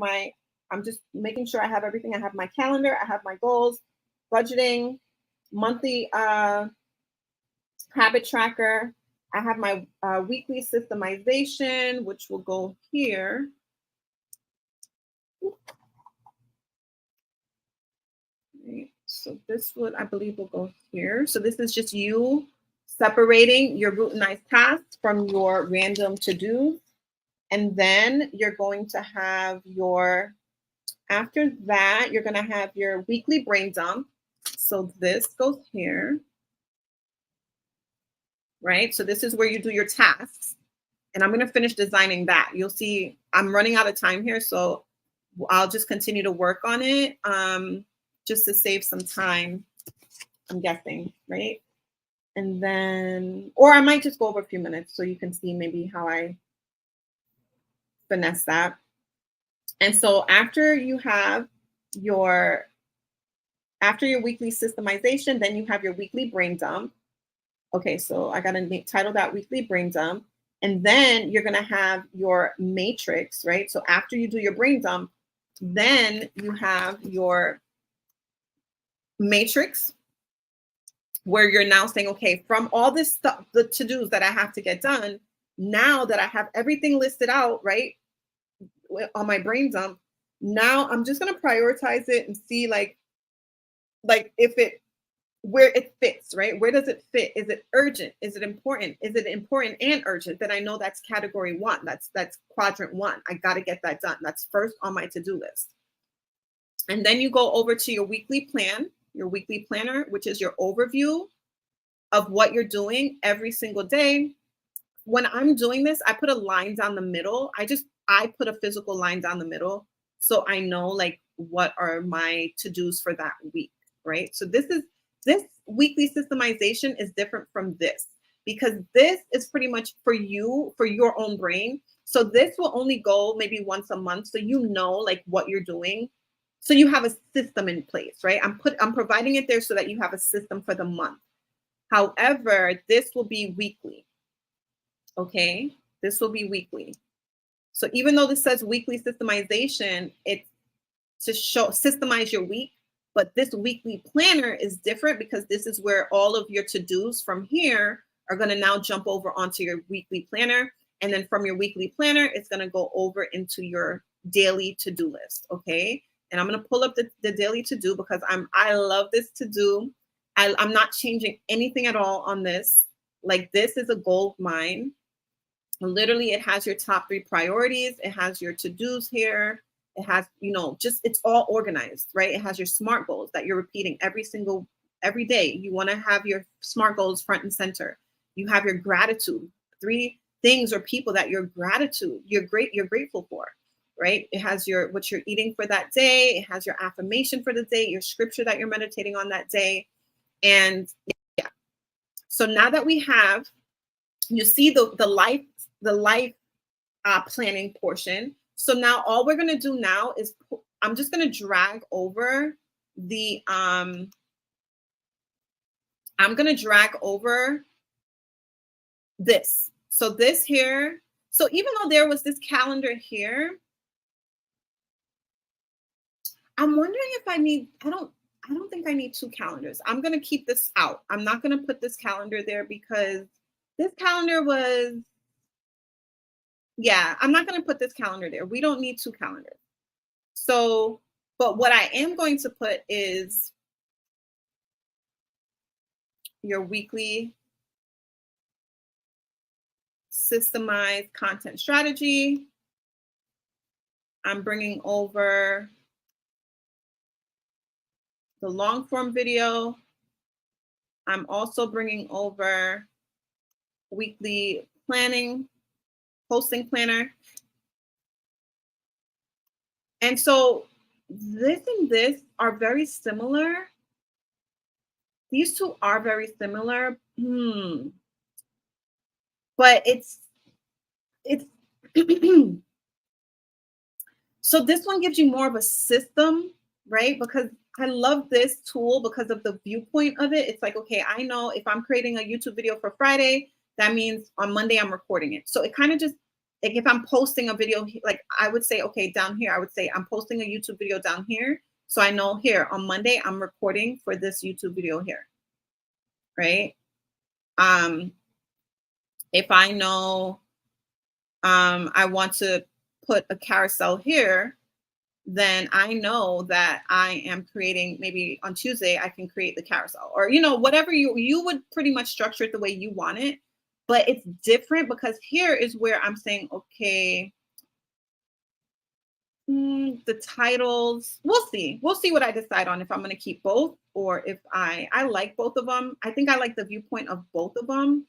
I'm just making sure I have everything. I have my calendar, I have my goals, budgeting, monthly habit tracker. I have my weekly systemization, which will go here. Right. So this would, I believe, will go here. So this is just you separating your routinized tasks from your random to-do. And then you're going to have your, after that, you're going to have your weekly brain dump. So this goes here, right? So this is where you do your tasks. And I'm going to finish designing that. You'll see I'm running out of time here, so I'll just continue to work on it just to save some time, I'm guessing, right? And then, or I might just go over a few minutes so you can see maybe how I finesse that. And so after you have your, after your weekly systemization, then you have your weekly brain dump. Okay, so I got to title that weekly brain dump. And then you're going to have your matrix, right? So after you do your brain dump, then you have your matrix where you're now saying, okay, from all this stuff, the to-dos that I have to get done, now that I have everything listed out, right, on my brain dump, now I'm just going to prioritize it and see like if it, where it fits, right? Where does it fit? Is it urgent? Is it important? Is it important and urgent? Then I know that's category one. That's quadrant one. I got to get that done. That's first on my to-do list. And then you go over to your weekly plan, your weekly planner, which is your overview of what you're doing every single day. When I'm doing this, I put a line down the middle. I put a physical line down the middle so I know like what are my to-dos for that week, right? So this weekly systemization is different from this because this is pretty much for you, for your own brain. So this will only go maybe once a month. So you know like what you're doing. So you have a system in place, right? I'm providing it there so that you have a system for the month. However, this will be weekly. Okay, this will be weekly. So even though this says weekly systemization, it's to systemize your week. But this weekly planner is different because this is where all of your to-dos from here are going to now jump over onto your weekly planner. And then from your weekly planner, it's going to go over into your daily to-do list. Okay. And I'm going to pull up the daily to-do because I love this to-do. I'm not changing anything at all on this. Like this is a gold mine. Literally, it has your top 3 priorities. It has your to-dos here. It has, just it's all organized, right? It has your SMART goals that you're repeating every day. You want to have your SMART goals front and center. You have your gratitude, 3 things or people that you're grateful for, right? It has what you're eating for that day. It has your affirmation for the day, your scripture that you're meditating on that day. And yeah. So now that we have, you see the life planning portion. So now all we're going to do now is I'm just going to drag over I'm going to drag over this. So this here, so even though there was this calendar here, I'm wondering if I don't think I need 2 calendars. I'm going to keep this out. I'm not going to put this calendar there because this calendar was, yeah, I'm not going to put this calendar there. We don't need 2 calendars. So, but what I am going to put is your weekly systemized content strategy. I'm bringing over the long form video. I'm also bringing over weekly planning, posting planner. And so this and this are very similar. These 2 are very similar. But it's so this one gives you more of a system, right? Because I love this tool because of the viewpoint of it. It's like, okay, I know if I'm creating a YouTube video for Friday, that means on Monday I'm recording it. So it kind of just, like if I'm posting a video, like I would say, okay, down here, I would say I'm posting a YouTube video down here. So I know here on Monday, I'm recording for this YouTube video here. right? If I know I want to put a carousel here, then I know that I am creating, maybe on Tuesday, I can create the carousel, or, whatever you would pretty much structure it the way you want it. But it's different because here is where I'm saying, okay, the titles, we'll see. We'll see what I decide on, if I'm going to keep both, or if I like both of them. I think I like the viewpoint of both of them.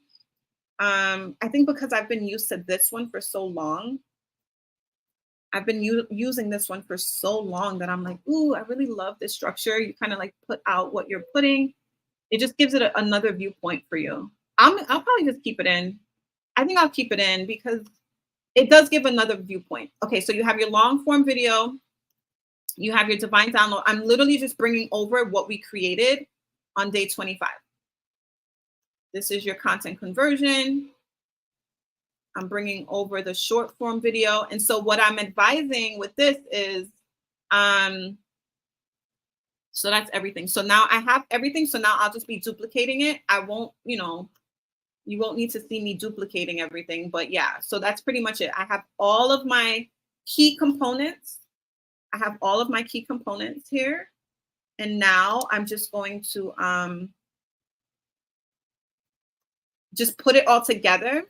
I think because I've been used to this one for so long, I've been using this one for so long that I'm like, ooh, I really love this structure. You kind of like put out what you're putting. It just gives it another viewpoint for you. I'll probably just keep it in. I think I'll keep it in because it does give another viewpoint. Okay, so you have your long form video. You have your divine download. I'm literally just bringing over what we created on day 25. This is your content conversion. I'm bringing over the short form video. And so what I'm advising with this is, so that's everything. So now I have everything. So now I'll just be duplicating it. I won't, you won't need to see me duplicating everything, but yeah, so that's pretty much it. I have all of my key components. I have all of my key components here. And now I'm just going to just put it all together.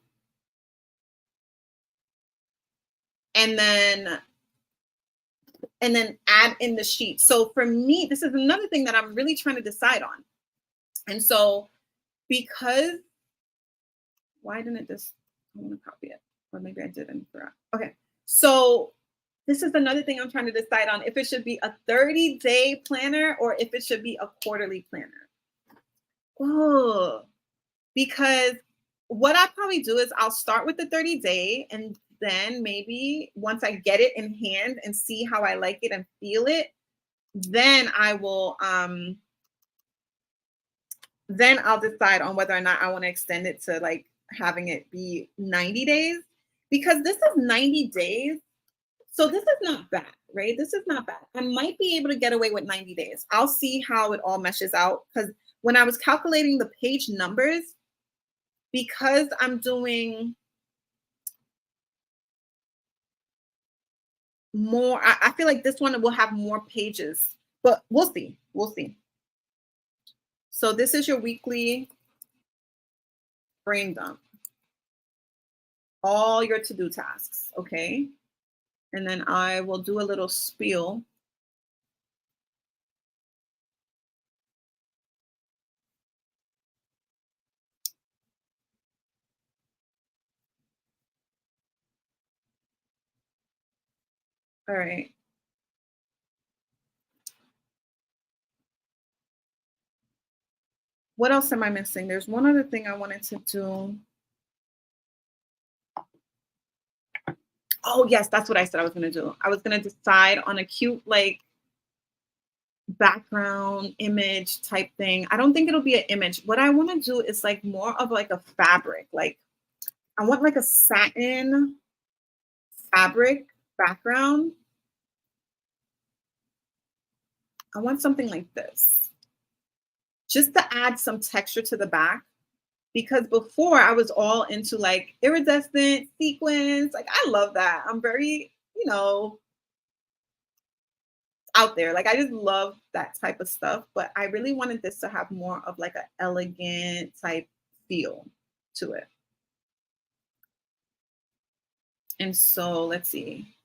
And then add in the sheet. So for me, this is another thing that I'm really trying to decide on. And so because, why didn't it just, I want to copy it, or maybe I didn't. Okay, so this is another thing I'm trying to decide on, if it should be a 30-day planner or if it should be a quarterly planner. Whoa, because what I probably do is I'll start with the 30-day, and then maybe once I get it in hand and see how I like it and feel it, then I will then I'll decide on whether or not I want to extend it to like having it be 90 days, because this is 90 days. So this is not bad, right? This is not bad. I might be able to get away with 90 days. I'll see how it all meshes out, because when I was calculating the page numbers, because I'm doing more, I feel like this one will have more pages, but we'll see. We'll see. So this is your weekly brain dump. All your to-do tasks, okay? And then I will do a little spiel. All right. What else am I missing? There's one other thing I wanted to do. Oh, yes, that's what I said I was going to do. I was going to decide on a cute, like, background image type thing. I don't think it'll be an image. What I want to do is like more of like a fabric. Like, I want like a satin fabric background. I want something like this, just to add some texture to the back. Because before I was all into like iridescent sequins. Like, I love that. I'm very, out there. Like, I just love that type of stuff. But I really wanted this to have more of like an elegant type feel to it. And so let's see.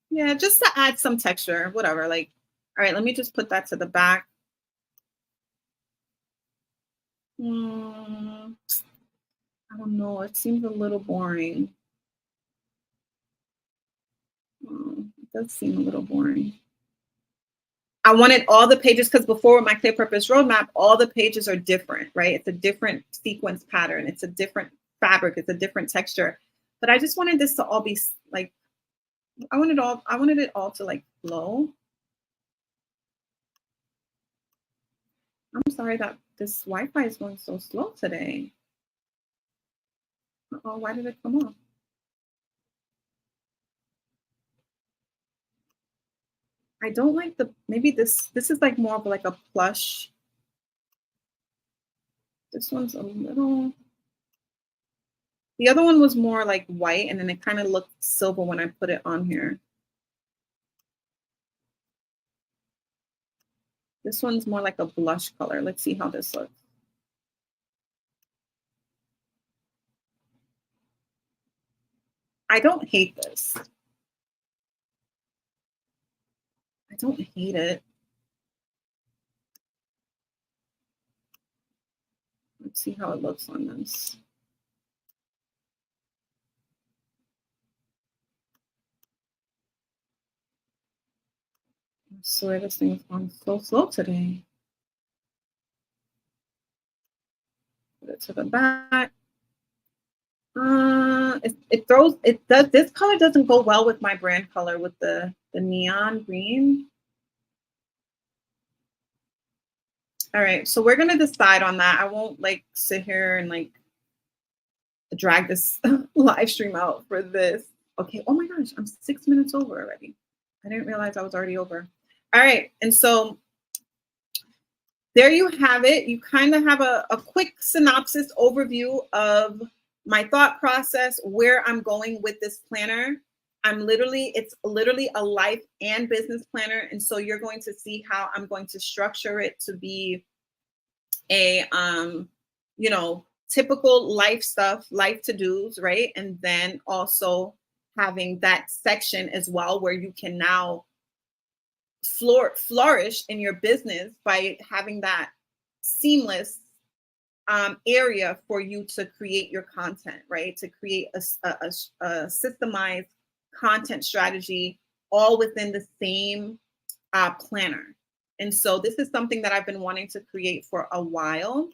Yeah, just to add some texture, whatever. Like, all right, let me just put that to the back. I don't know. It seems a little boring. It does seem a little boring. I wanted all the pages, because before with my clear purpose roadmap, all the pages are different, right? It's a different sequence pattern. It's a different fabric. It's a different texture. But I just wanted this to all be like, I wanted it all to like flow. I'm sorry that this Wi-Fi is going so slow today. Oh, why did it come off? I don't like maybe this is like more of like a plush. This one's a little, the other one was more like white, and then it kind of looked silver when I put it on here. This one's more like a blush color. Let's see how this looks. I don't hate this. I don't hate it. Let's see how it looks on this. I swear this thing's on so slow today. Put it to the back. This color doesn't go well with my brand color with the neon green. All right, so we're gonna decide on that. I won't like sit here and like drag this live stream out for this. Okay, oh my gosh, I'm 6 minutes over already. I didn't realize I was already over. All right, and so there you have it. You kind of have a quick synopsis overview of my thought process, where I'm going with this planner. It's literally a life and business planner. And so you're going to see how I'm going to structure it to be a, typical life stuff, life to-dos, right? And then also having that section as well, where you can now flourish in your business by having that seamless area for you to create your content, right? To create a systemized content strategy all within the same planner. And so this is something that I've been wanting to create for a while.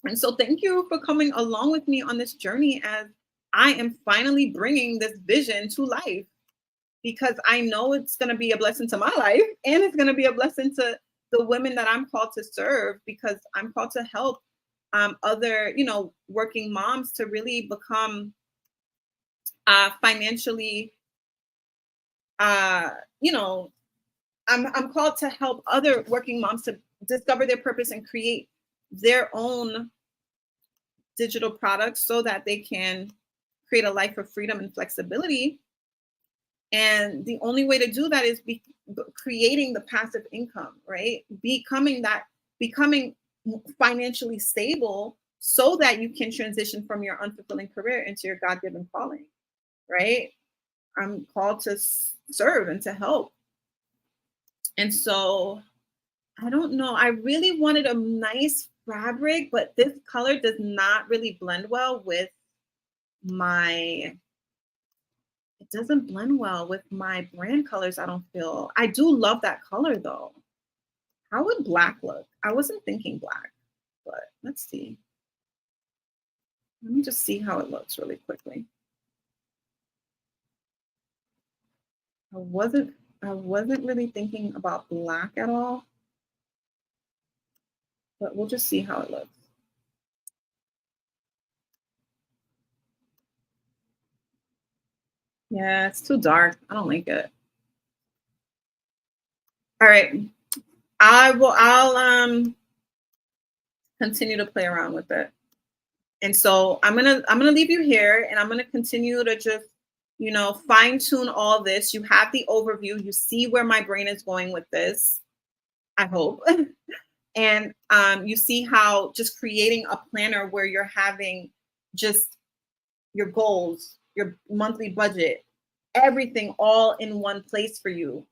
And so thank you for coming along with me on this journey as I am finally bringing this vision to life, because I know it's going to be a blessing to my life, and it's going to be a blessing to the women that I'm called to serve, because I'm called to help other, working moms to really become financially, I'm called to help other working moms to discover their purpose and create their own digital products so that they can create a life of freedom and flexibility. And the only way to do that is creating the passive income, right? Becoming financially stable so that you can transition from your unfulfilling career into your God-given calling, right? I'm called to serve and to help. And so I don't know. I really wanted a nice fabric, but this color does not really blend well with it doesn't blend well with my brand colors, I don't feel. I do love that color though. How would black look? I wasn't thinking black, but let's see. Let me just see how it looks really quickly. I wasn't really thinking about black at all, but we'll just see how it looks. Yeah, it's too dark. I don't like it. All right. I'll continue to play around with it. And so I'm gonna leave you here, and I'm gonna continue to just, fine tune all this. You have the overview. You see where my brain is going with this, I hope. And you see how just creating a planner where you're having just your goals, your monthly budget, everything all in one place for you,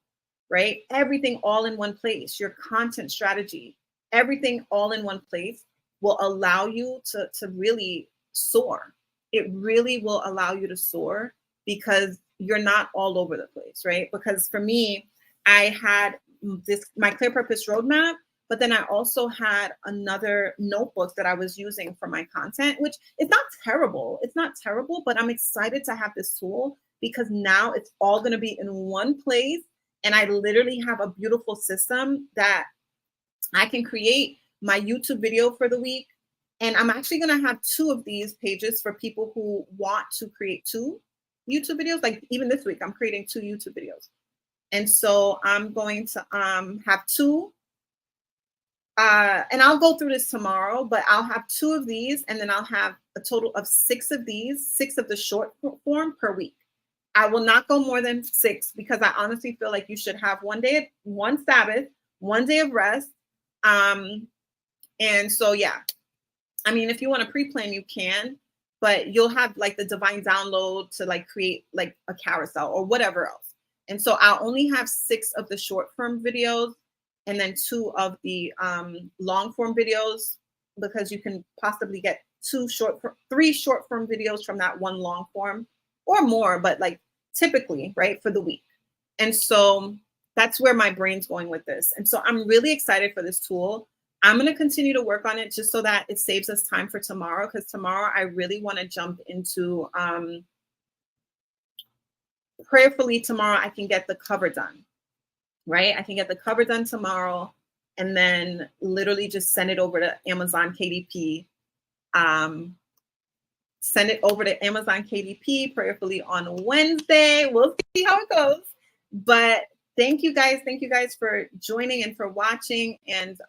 right? Everything all in one place, your content strategy, everything all in one place will allow you to really soar. It really will allow you to soar because you're not all over the place, right? Because for me, I had my clear purpose roadmap, but then I also had another notebook that I was using for my content, which is not terrible. It's not terrible, but I'm excited to have this tool because now it's all going to be in one place. And I literally have a beautiful system that I can create my YouTube video for the week. And I'm actually going to have 2 of these pages for people who want to create 2 YouTube videos. Like even this week, I'm creating 2 YouTube videos. And so I'm going to have 2. And I'll go through this tomorrow, but I'll have 2 of these, and then I'll have a total of 6 of these, 6 of the short form per week. I will not go more than 6 because I honestly feel like you should have one Sabbath, one day of rest. And so, yeah, I mean, if you want to pre-plan, you can, but you'll have like the divine download to like create like a carousel or whatever else. And so I'll only have 6 of the short form videos and then 2 of the long form videos, because you can possibly get 3 short form videos from that one long form or more, but like typically, right, for the week. And so that's where my brain's going with this. And so I'm really excited for this tool. I'm going to continue to work on it just so that it saves us time for tomorrow, because tomorrow I really want to jump into prayerfully tomorrow I can get the cover done, right? I can get the cover done tomorrow and then literally just send it over to Amazon KDP. Send it over to Amazon KDP prayerfully on Wednesday. We'll see how it goes. But thank you guys. Thank you guys for joining and for watching. And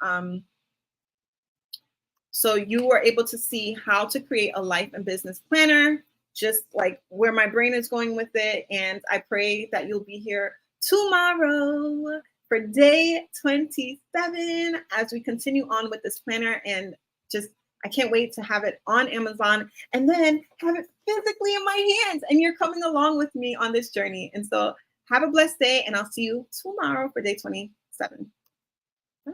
so you were able to see how to create a life and business planner, just like where my brain is going with it. And I pray that you'll be here tomorrow for day 27 as we continue on with this planner. And just, I can't wait to have it on Amazon and then have it physically in my hands. And you're coming along with me on this journey. And so have a blessed day, and I'll see you tomorrow for day 27. Bye.